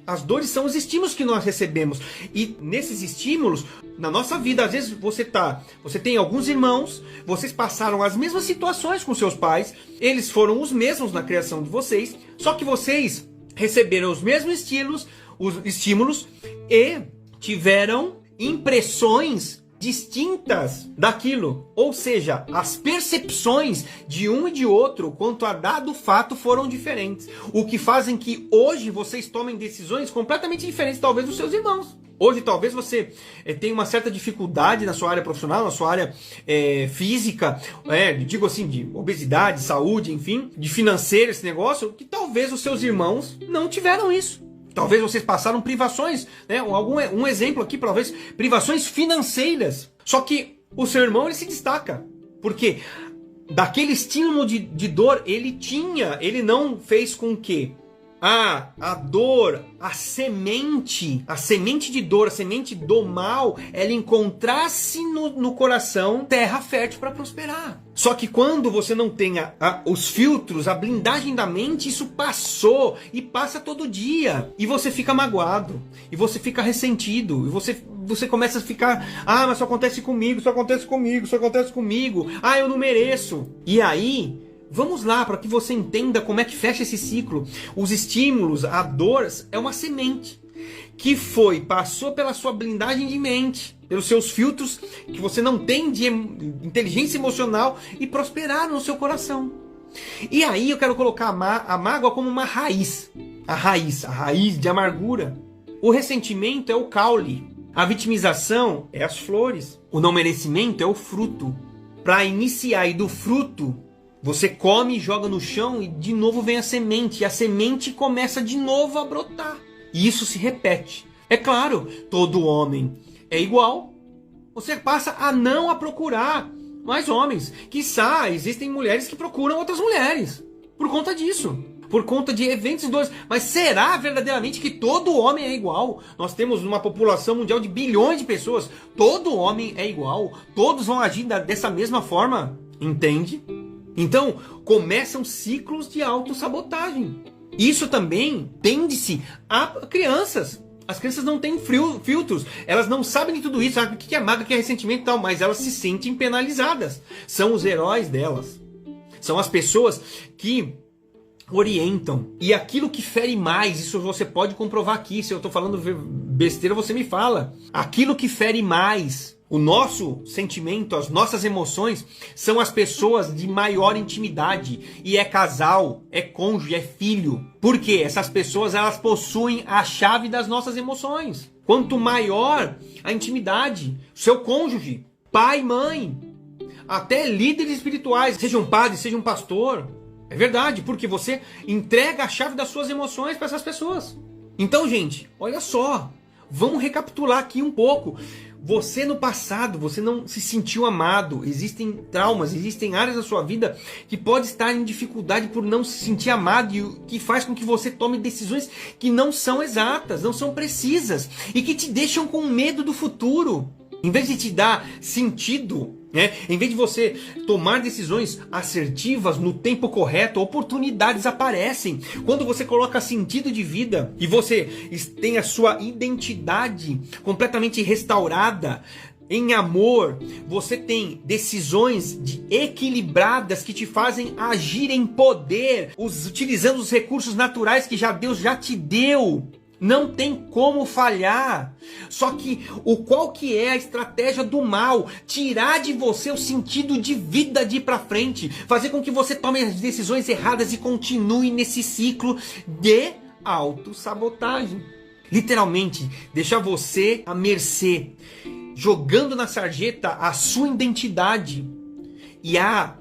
As dores são os estímulos que nós recebemos. E nesses estímulos, na nossa vida, às vezes você tem alguns irmãos, vocês passaram as mesmas situações com seus pais, eles foram os mesmos na criação de vocês, só que vocês receberam os mesmos estímulos e tiveram impressões distintas daquilo. Ou seja, as percepções de um e de outro quanto a dado fato foram diferentes. O que fazem que hoje vocês tomem decisões completamente diferentes, talvez, dos seus irmãos. Hoje talvez você tenha uma certa dificuldade na sua área profissional, na sua área física, digo assim, de obesidade, saúde, enfim, de financeiro, esse negócio, que talvez os seus irmãos não tiveram isso. Talvez vocês passaram privações, né? Um exemplo aqui, talvez, privações financeiras. Só que o seu irmão, ele se destaca. Porque daquele estímulo de dor, ele não fez com que a dor, a semente de dor, a semente do mal, ela encontrasse no coração terra fértil para prosperar. Só que quando você não tem os filtros, a blindagem da mente, isso passou e passa todo dia. E você fica magoado, e você fica ressentido, e você começa a ficar, mas isso acontece comigo, eu não mereço. E aí, vamos lá, para que você entenda como é que fecha esse ciclo. Os estímulos, a dor, é uma semente que passou pela sua blindagem de mente, pelos seus filtros que você não tem de inteligência emocional e prosperaram no seu coração. E aí eu quero colocar a mágoa como uma raiz. A raiz de amargura. O ressentimento é o caule. A vitimização é as flores. O não merecimento é o fruto. Para iniciar e do fruto, você come e joga no chão e de novo vem a semente. E a semente começa de novo a brotar. E isso se repete. É claro, todo homem é igual. Você passa a não procurar mais homens. Quiçá, existem mulheres que procuram outras mulheres. Por conta disso. Por conta de eventos dois. Mas será verdadeiramente que todo homem é igual? Nós temos uma população mundial de bilhões de pessoas. Todo homem é igual. Todos vão agir dessa mesma forma. Entende? Então, começam ciclos de autossabotagem. Isso também tende-se a crianças. As crianças não têm filtros. Elas não sabem de tudo isso. Sabem o que é mágoa, o que é ressentimento e tal. Mas elas se sentem penalizadas. São os heróis delas. São as pessoas que orientam. E aquilo que fere mais, isso você pode comprovar aqui. Se eu estou falando besteira, você me fala. Aquilo que fere mais, o nosso sentimento, as nossas emoções, são as pessoas de maior intimidade. E é casal, é cônjuge, é filho. Por quê? Essas pessoas, elas possuem a chave das nossas emoções. Quanto maior a intimidade, seu cônjuge, pai, mãe, até líderes espirituais, seja um padre, seja um pastor. É verdade, porque você entrega a chave das suas emoções para essas pessoas. Então, gente, olha só. Vamos recapitular aqui um pouco. Você no passado, você não se sentiu amado. Existem traumas, existem áreas da sua vida que pode estar em dificuldade por não se sentir amado, e o que faz com que você tome decisões que não são exatas, não são precisas e que te deixam com medo do futuro. Em vez de te dar sentido, né? Em vez de você tomar decisões assertivas no tempo correto, oportunidades aparecem. Quando você coloca sentido de vida e você tem a sua identidade completamente restaurada em amor, você tem decisões equilibradas que te fazem agir em poder, utilizando os recursos naturais que Deus já te deu. Não tem como falhar. Só que qual que é a estratégia do mal? Tirar de você o sentido de vida de ir pra frente. Fazer com que você tome as decisões erradas e continue nesse ciclo de autossabotagem. Literalmente, deixar você à mercê. Jogando na sarjeta a sua identidade. E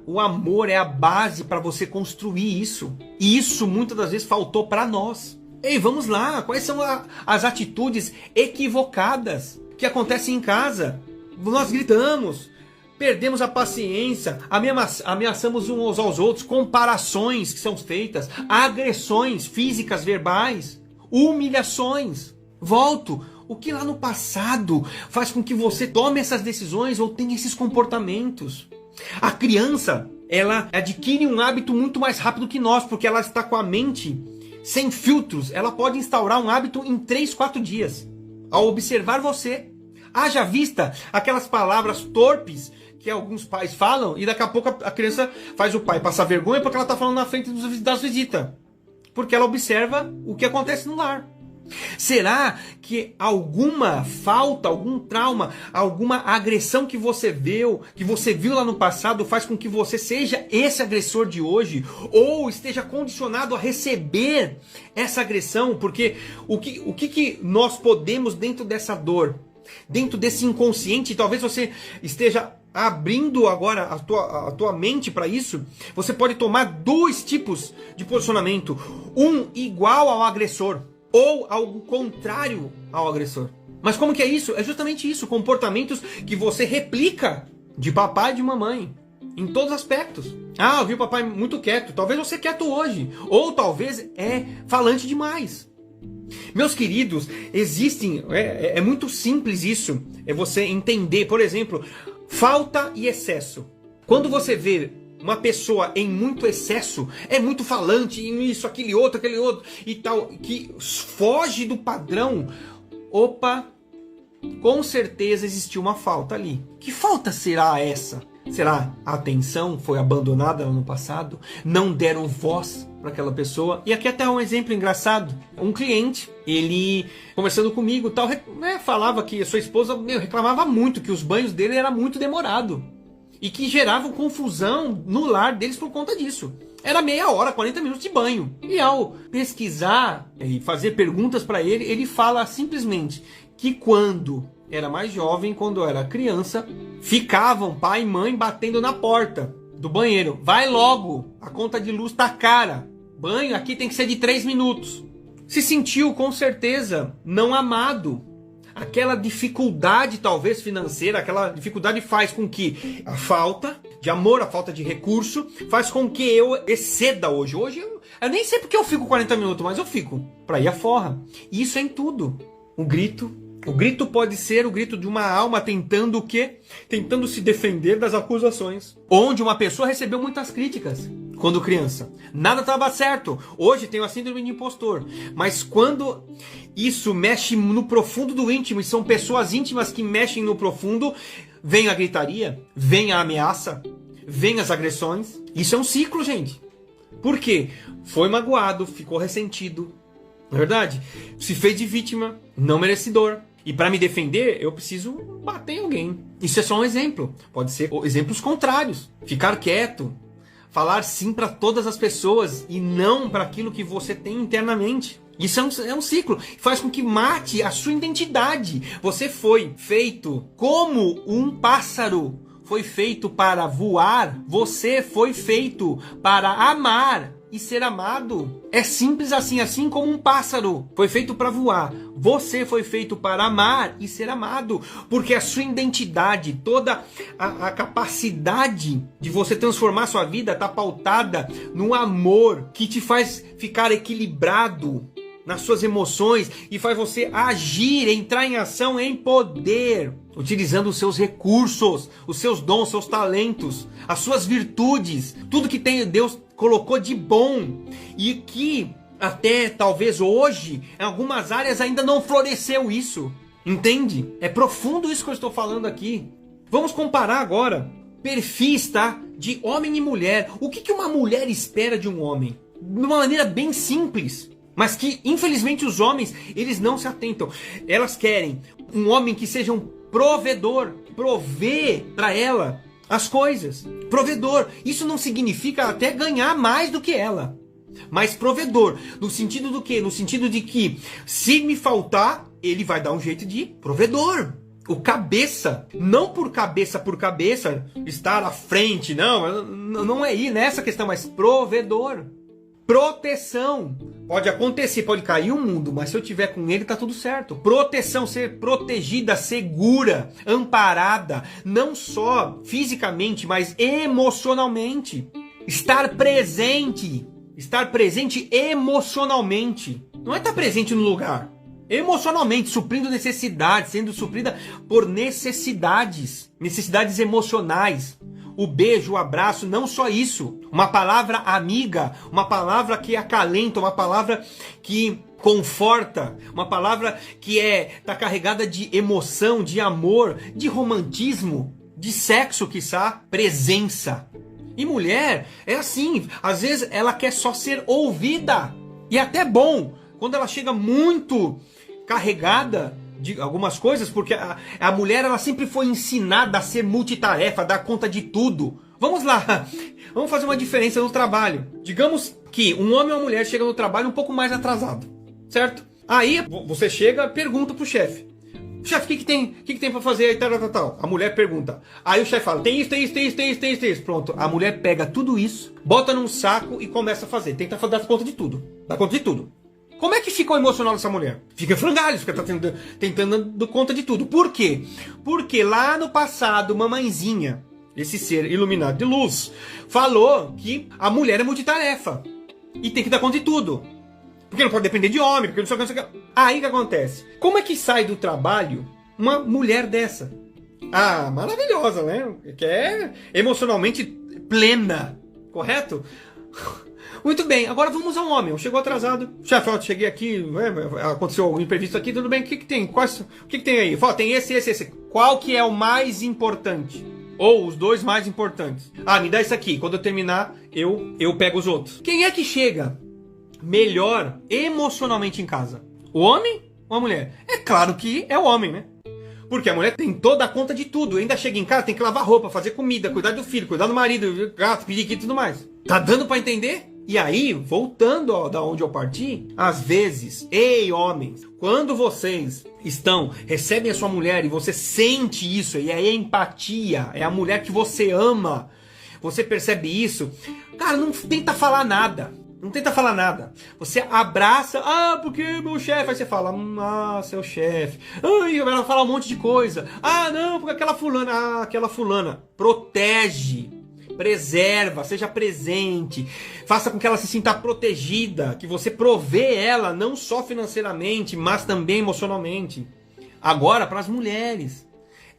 o amor é a base para você construir isso. E isso muitas das vezes faltou para nós. Ei, vamos lá, quais são as atitudes equivocadas que acontecem em casa? Nós gritamos, perdemos a paciência, ameaçamos uns aos outros, comparações que são feitas, agressões físicas, verbais, humilhações. Volto, o que lá no passado faz com que você tome essas decisões ou tenha esses comportamentos? A criança, ela adquire um hábito muito mais rápido que nós, porque ela está com a mente sem filtros. Ela pode instaurar um hábito em 3, 4 dias. Ao observar você. Haja vista aquelas palavras torpes que alguns pais falam e daqui a pouco a criança faz o pai passar vergonha porque ela está falando na frente das visitas. Porque ela observa o que acontece no lar. Será que alguma falta, algum trauma, alguma agressão que você viu lá no passado faz com que você seja esse agressor de hoje? Ou esteja condicionado a receber essa agressão? Porque o que nós podemos dentro dessa dor, dentro desse inconsciente, talvez você esteja abrindo agora a tua mente para isso. Você pode tomar 2 tipos de posicionamento. Um igual ao agressor, ou algo contrário ao agressor. Mas como que é isso? É justamente isso, comportamentos que você replica de papai e de mamãe, em todos os aspectos. Ah, eu vi o papai muito quieto, talvez você quieto hoje, ou talvez é falante demais. Meus queridos, existem, é muito simples isso, é você entender, por exemplo, falta e excesso. Quando você vê uma pessoa em muito excesso, é muito falante, isso, aquele outro e tal, que foge do padrão. Opa, com certeza existiu uma falta ali. Que falta será essa? Será a atenção foi abandonada no passado? Não deram voz para aquela pessoa? E aqui até um exemplo engraçado. Um cliente, ele conversando comigo, tal, falava que a sua esposa reclamava muito, que os banhos dele eram muito demorados. E que geravam confusão no lar deles por conta disso. Era meia hora, 40 minutos de banho. E ao pesquisar e fazer perguntas para ele, ele fala simplesmente que quando era mais jovem, quando era criança, ficavam pai e mãe batendo na porta do banheiro. Vai logo, a conta de luz tá cara. Banho aqui tem que ser de 3 minutos. Se sentiu com certeza não amado. Aquela dificuldade talvez financeira, aquela dificuldade faz com que a falta de amor, a falta de recurso, faz com que eu exceda hoje. Hoje eu nem sei porque eu fico 40 minutos, mas eu fico para ir à forra. E isso é em tudo. O grito pode ser o grito de uma alma tentando o quê? Tentando se defender das acusações. Onde uma pessoa recebeu muitas críticas quando criança. Nada estava certo. Hoje tem a síndrome de impostor. Mas quando isso mexe no profundo do íntimo, e são pessoas íntimas que mexem no profundo, vem a gritaria, vem a ameaça, vem as agressões. Isso é um ciclo, gente. Por quê? Foi magoado, ficou ressentido. Na verdade, se fez de vítima, não merecedor. E para me defender, eu preciso bater em alguém. Isso é só um exemplo. Pode ser exemplos contrários. Ficar quieto. Falar sim para todas as pessoas e não para aquilo que você tem internamente. Isso é um ciclo. Faz com que mate a sua identidade. Você foi feito como um pássaro. Foi feito para voar. Você foi feito para amar e ser amado. É simples assim, assim como um pássaro foi feito para voar. Você foi feito para amar e ser amado, porque a sua identidade, toda a capacidade de você transformar sua vida está pautada no amor que te faz ficar equilibrado nas suas emoções e faz você agir, entrar em ação, em poder, utilizando os seus recursos, os seus dons, os seus talentos, as suas virtudes, tudo que tem Deus colocou de bom e que até talvez hoje em algumas áreas ainda não floresceu isso. Entende? É profundo isso que eu estou falando aqui. Vamos comparar agora perfis, tá? De homem e mulher. O que uma mulher espera de um homem? De uma maneira bem simples, mas que infelizmente os homens eles não se atentam. Elas querem um homem que seja um provedor, prover para ela as coisas. Provedor. Isso não significa até ganhar mais do que ela, mas provedor. No sentido do quê? No sentido de que se me faltar, ele vai dar um jeito de provedor. O cabeça, não por cabeça, estar à frente, não é ir nessa questão, mas provedor. Proteção. Pode acontecer, pode cair o mundo, mas se eu tiver com ele tá tudo certo. Proteção, ser protegida, segura, amparada, não só fisicamente, mas emocionalmente. Estar presente emocionalmente. Não é estar presente no lugar. Emocionalmente, suprindo necessidades, sendo suprida por necessidades emocionais. O beijo, o abraço, não só isso. Uma palavra amiga, uma palavra que acalenta, uma palavra que conforta, uma palavra que está carregada de emoção, de amor, de romantismo, de sexo, quiçá, presença. E mulher é assim, às vezes ela quer só ser ouvida. E é até bom quando ela chega muito carregada de algumas coisas, porque a mulher ela sempre foi ensinada a ser multitarefa, a dar conta de tudo. Vamos lá, vamos fazer uma diferença no trabalho. Digamos que um homem ou uma mulher chega no trabalho um pouco mais atrasado, certo? Aí você chega, pergunta pro chefe. Chefe, o que tem pra fazer aí, tal. A mulher pergunta. Aí o chefe fala, tem isso. Pronto, a mulher pega tudo isso, bota num saco e começa a fazer. Tenta dar conta de tudo. Dá conta de tudo. Como é que fica o emocional dessa mulher? Fica frangalho, fica tentando dar conta de tudo. Por quê? Porque lá no passado, mamãezinha, esse ser iluminado de luz, falou que a mulher é multitarefa. E tem que dar conta de tudo. Porque não pode depender de homem, porque não sei o que. Aí o que acontece? Como é que sai do trabalho uma mulher dessa? Ah, maravilhosa, né? Que é emocionalmente plena, correto? Muito bem, agora vamos a um homem. Chegou atrasado. Chefe, cheguei aqui, aconteceu um imprevisto aqui, tudo bem, o que tem? O que tem aí? Fala, tem esse. Qual que é o mais importante? Ou os dois mais importantes? Ah, me dá isso aqui. Quando eu terminar, eu pego os outros. Quem é que chega melhor emocionalmente em casa? O homem ou a mulher? É claro que é o homem, né? Porque a mulher tem toda a conta de tudo. Ainda chega em casa, tem que lavar roupa, fazer comida, cuidar do filho, cuidar do marido, gato, periquito e tudo mais. Tá dando pra entender? E aí, voltando da onde eu parti, às vezes, ei homens, quando vocês recebem a sua mulher e você sente isso, e aí é empatia, é a mulher que você ama, você percebe isso, cara, não tenta falar nada. Não tenta falar nada. Você abraça, porque meu chefe. Aí você fala, seu chefe. Ela vai falar um monte de coisa. Não, porque aquela fulana. Protege, preserva, seja presente. Faça com que ela se sinta protegida. Que você provê ela, não só financeiramente, mas também emocionalmente. Agora, para as mulheres.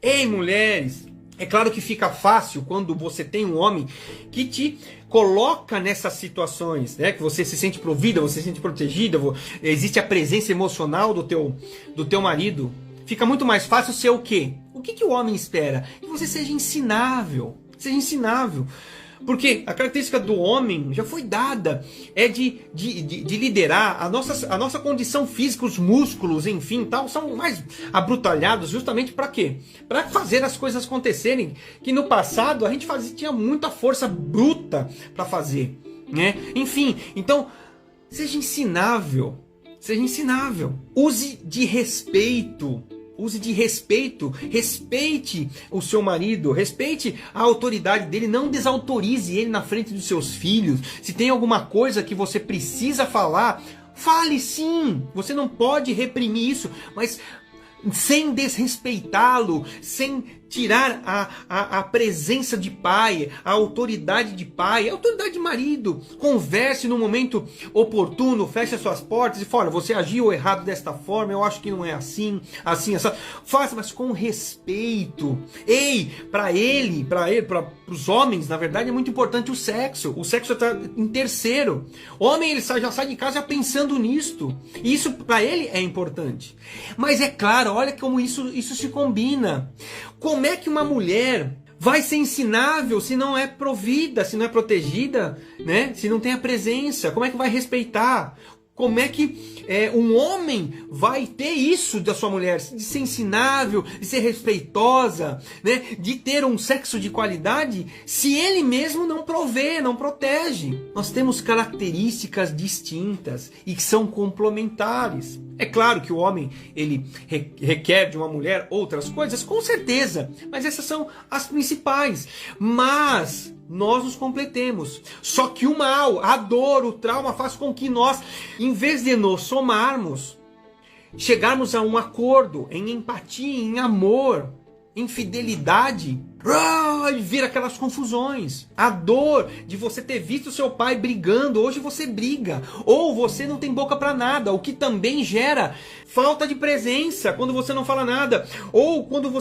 Ei, mulheres. É claro que fica fácil quando você tem um homem que te coloca nessas situações, né? Que você se sente provida, você se sente protegida, existe a presença emocional do teu marido. Fica muito mais fácil ser o quê? O que o homem espera? Que você seja ensinável. Seja ensinável. Porque a característica do homem já foi dada, é de liderar. A nossa condição física, os músculos, enfim, tal, são mais abrutalhados justamente para quê? Para fazer as coisas acontecerem. Que no passado a gente tinha muita força bruta para fazer, né? Enfim, então, seja ensinável. Seja ensinável. Use de respeito. Respeite o seu marido, respeite a autoridade dele, não desautorize ele na frente dos seus filhos. Se tem alguma coisa que você precisa falar, fale sim. Você não pode reprimir isso, mas sem desrespeitá-lo, sem tirar a presença de pai, a autoridade de pai, a autoridade de marido. Converse no momento oportuno, feche as suas portas e fala, você agiu errado desta forma, eu acho que não é assim. Faça, mas com respeito. Para os homens, na verdade, é muito importante o sexo. O sexo está em terceiro. O homem, ele já sai de casa já pensando nisto. E isso para ele é importante. Mas é claro, olha como isso se combina. Como é que uma mulher vai ser ensinável se não é provida, se não é protegida, né? Se não tem a presença? Como é que vai respeitar? Como é que um homem vai ter isso da sua mulher? De ser ensinável, de ser respeitosa, né? De ter um sexo de qualidade, se ele mesmo não provê, não protege. Nós temos características distintas e que são complementares. É claro que o homem ele requer de uma mulher outras coisas, com certeza, mas essas são as principais. Mas nós nos completemos. Só que o mal, a dor, o trauma faz com que nós, em vez de nos somarmos, chegarmos a um acordo, em empatia, em amor, em fidelidade, e vir aquelas confusões. A dor de você ter visto seu pai brigando, hoje você briga. Ou você não tem boca pra nada, o que também gera falta de presença quando você não fala nada. Ou quando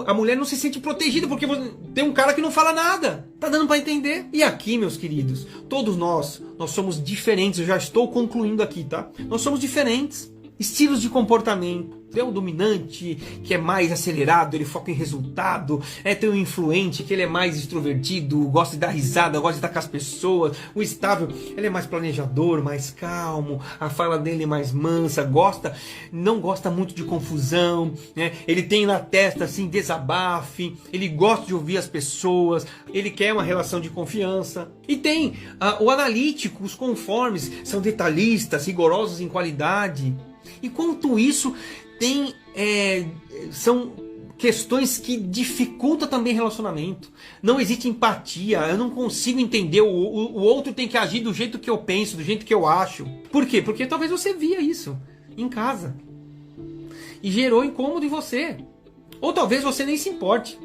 a mulher não se sente protegida porque tem um cara que não fala nada. Tá dando pra entender? E aqui, meus queridos, todos nós somos diferentes. Eu já estou concluindo aqui, tá? Nós somos diferentes. Estilos de comportamento. Tem o dominante, que é mais acelerado, ele foca em resultado. Tem o influente, que ele é mais extrovertido, gosta de dar risada, gosta de estar com as pessoas. O estável, ele é mais planejador, mais calmo. A fala dele é mais mansa, não gosta muito de confusão, né? Ele tem na testa assim, desabafe. Ele gosta de ouvir as pessoas. Ele quer uma relação de confiança. E tem o analítico, os conformes, são detalhistas, rigorosos em qualidade. E quanto isso são questões que dificultam também relacionamento. Não existe empatia, eu não consigo entender, o outro tem que agir do jeito que eu penso, do jeito que eu acho. Por quê? Porque talvez você via isso em casa e gerou incômodo em você. Ou talvez você nem se importe.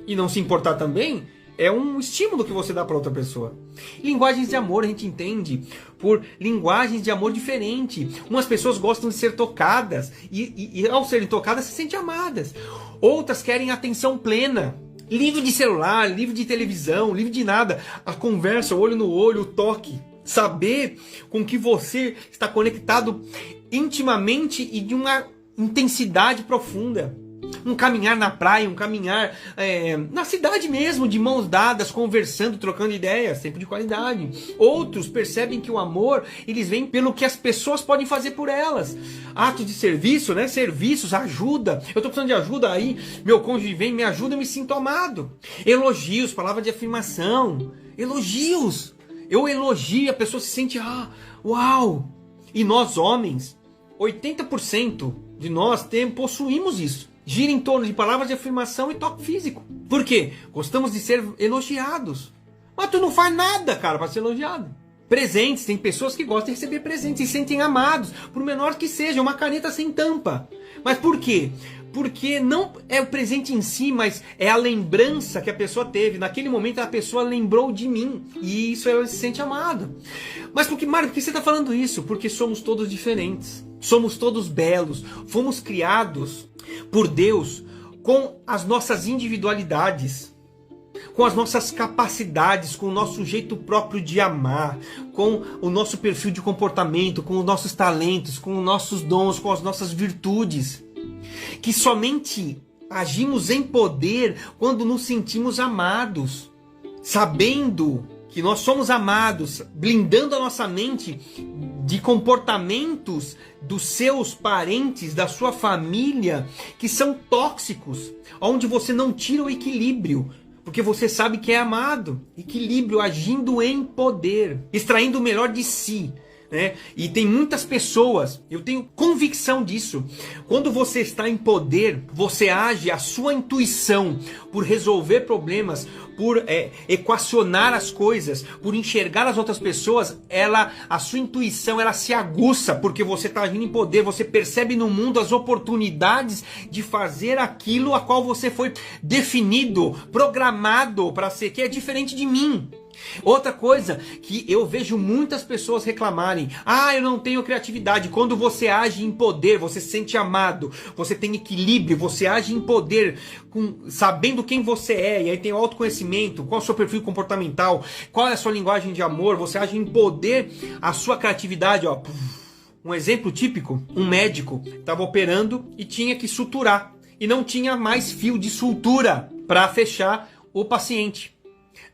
E não se importar também é um estímulo que você dá para outra pessoa. Linguagens de amor a gente entende por linguagens de amor diferente. Umas pessoas gostam de ser tocadas e ao serem tocadas se sentem amadas. Outras querem atenção plena. Livre de celular, livre de televisão, livre de nada. A conversa, o olho no olho, o toque. Saber com que você está conectado intimamente e de uma intensidade profunda. um caminhar na praia, um caminhar na cidade mesmo, de mãos dadas, conversando, trocando ideias, tempo de qualidade. Outros percebem que o amor, eles vêm pelo que as pessoas podem fazer por elas. Atos de serviço, né? Serviços, ajuda. Eu tô precisando de ajuda, aí meu cônjuge vem, me ajuda, eu me sinto amado. Elogios, palavra de afirmação. Elogios. Eu elogio, a pessoa se sente, uau. E nós homens, 80% de nós possuímos isso. Gira em torno de palavras de afirmação e toque físico. Por quê? Gostamos de ser elogiados. Mas tu não faz nada, cara, para ser elogiado. Presentes, tem pessoas que gostam de receber presentes e se sentem amados, por menor que seja, uma caneta sem tampa. Mas por quê? Porque não é o presente em si, mas é a lembrança que a pessoa teve. Naquele momento a pessoa lembrou de mim. E isso ela se sente amada. Mas Mário, por que você está falando isso? Porque somos todos diferentes. Somos todos belos. Fomos criados por Deus com as nossas individualidades, com as nossas capacidades, com o nosso jeito próprio de amar, com o nosso perfil de comportamento, com os nossos talentos, com os nossos dons, com as nossas virtudes. Que somente agimos em poder quando nos sentimos amados, sabendo que nós somos amados, blindando a nossa mente de comportamentos dos seus parentes, da sua família, que são tóxicos, onde você não tira o equilíbrio, porque você sabe que é amado. Equilíbrio, agindo em poder, extraindo o melhor de si. E tem muitas pessoas, eu tenho convicção disso, quando você está em poder, você age, a sua intuição por resolver problemas, por equacionar as coisas, por enxergar as outras pessoas, a sua intuição ela se aguça, porque você está agindo em poder, você percebe no mundo as oportunidades de fazer aquilo a qual você foi definido, programado para ser, que é diferente de mim. Outra coisa que eu vejo muitas pessoas reclamarem: eu não tenho criatividade. Quando você age em poder, você se sente amado, você tem equilíbrio, você age em poder, sabendo quem você é, e aí tem o autoconhecimento, qual é o seu perfil comportamental, qual é a sua linguagem de amor, você age em poder, a sua criatividade, um exemplo típico, um médico estava operando e tinha que suturar, e não tinha mais fio de sutura para fechar o paciente.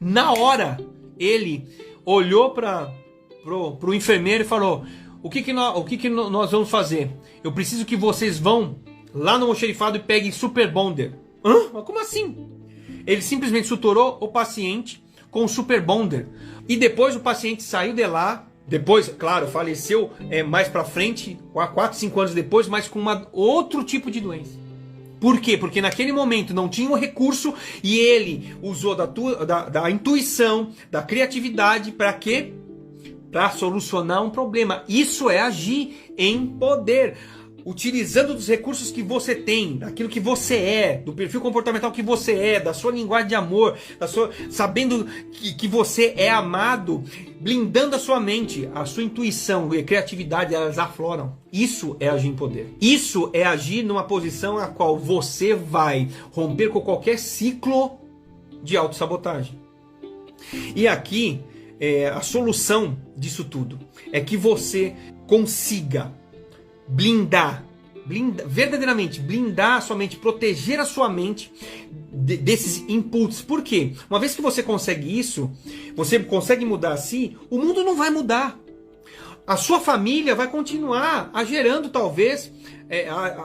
Na hora, ele olhou para o enfermeiro e falou: o que nós vamos fazer? Eu preciso que vocês vão lá no almoxarifado e peguem Super Bonder. Mas como assim? Ele simplesmente suturou o paciente com o Super Bonder. E depois o paciente saiu de lá. Depois, claro, faleceu mais pra frente, 4, 5 anos depois, mas com outro tipo de doença. Por quê? Porque naquele momento não tinha um recurso e ele usou da intuição, da criatividade, para quê? Para solucionar um problema. Isso é agir em poder. Utilizando dos recursos que você tem, daquilo que você é, do perfil comportamental que você é, da sua linguagem de amor, sabendo que você é amado, blindando a sua mente, a sua intuição e a criatividade, elas afloram. Isso é agir em poder. Isso é agir numa posição a qual você vai romper com qualquer ciclo de autossabotagem. E aqui, a solução disso tudo é que você consiga verdadeiramente blindar a sua mente, proteger a sua mente desses impulsos. Por quê? Uma vez que você consegue isso, você consegue mudar assim, o mundo não vai mudar. A sua família vai continuar gerando, talvez,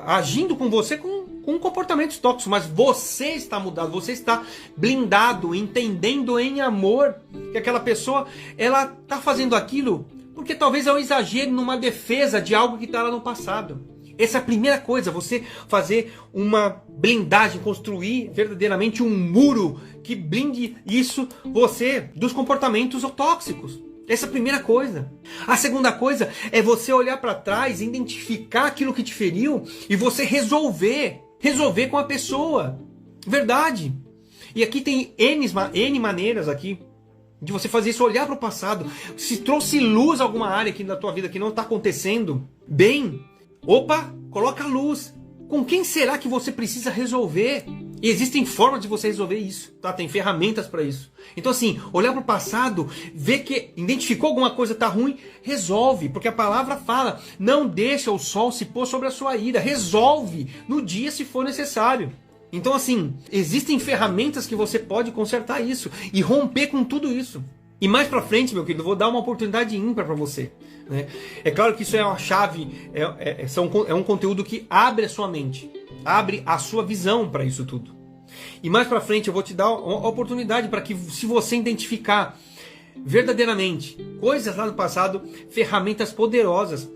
agindo com você com comportamentos tóxicos, mas você está mudado, você está blindado, entendendo em amor que aquela pessoa, ela está fazendo aquilo porque talvez é um exagero numa defesa de algo que está lá no passado. Essa é a primeira coisa, você fazer uma blindagem, construir verdadeiramente um muro que blinde isso, você, dos comportamentos tóxicos. Essa é a primeira coisa. A segunda coisa é você olhar para trás, identificar aquilo que te feriu e você resolver com a pessoa. Verdade. E aqui tem N maneiras aqui de você fazer isso, olhar para o passado. Se trouxe luz a alguma área aqui na tua vida que não está acontecendo bem, coloca luz. Com quem será que você precisa resolver? E existem formas de você resolver isso, tá? Tem ferramentas para isso. Então assim, olhar para o passado, ver que identificou alguma coisa tá ruim, resolve, porque a palavra fala: não deixa o sol se pôr sobre a sua ira, resolve no dia se for necessário. Então assim, existem ferramentas que você pode consertar isso e romper com tudo isso. E mais pra frente, meu querido, eu vou dar uma oportunidade ímpar para você, né? É claro que isso é uma chave, é um conteúdo que abre a sua mente, abre a sua visão para isso tudo. E mais pra frente eu vou te dar uma oportunidade para que, se você identificar verdadeiramente coisas lá no passado, ferramentas poderosas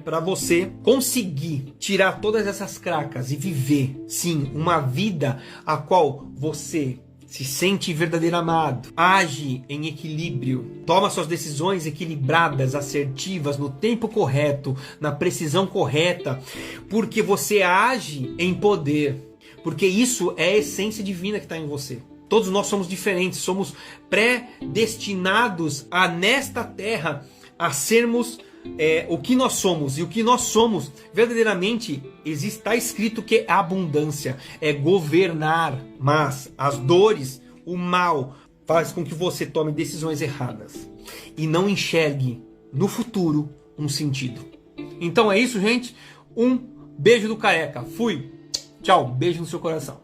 para você conseguir tirar todas essas cracas e viver, sim, uma vida a qual você se sente verdadeiro amado, age em equilíbrio, toma suas decisões equilibradas, assertivas, no tempo correto, na precisão correta, porque você age em poder, porque isso é a essência divina que está em você. Todos nós somos diferentes, somos predestinados a, nesta terra, a sermos o que nós somos. E o que nós somos, verdadeiramente, está escrito que é abundância, é governar. Mas as dores, o mal, faz com que você tome decisões erradas e não enxergue no futuro um sentido. Então é isso, gente. Um beijo do Careca. Fui. Tchau. Beijo no seu coração.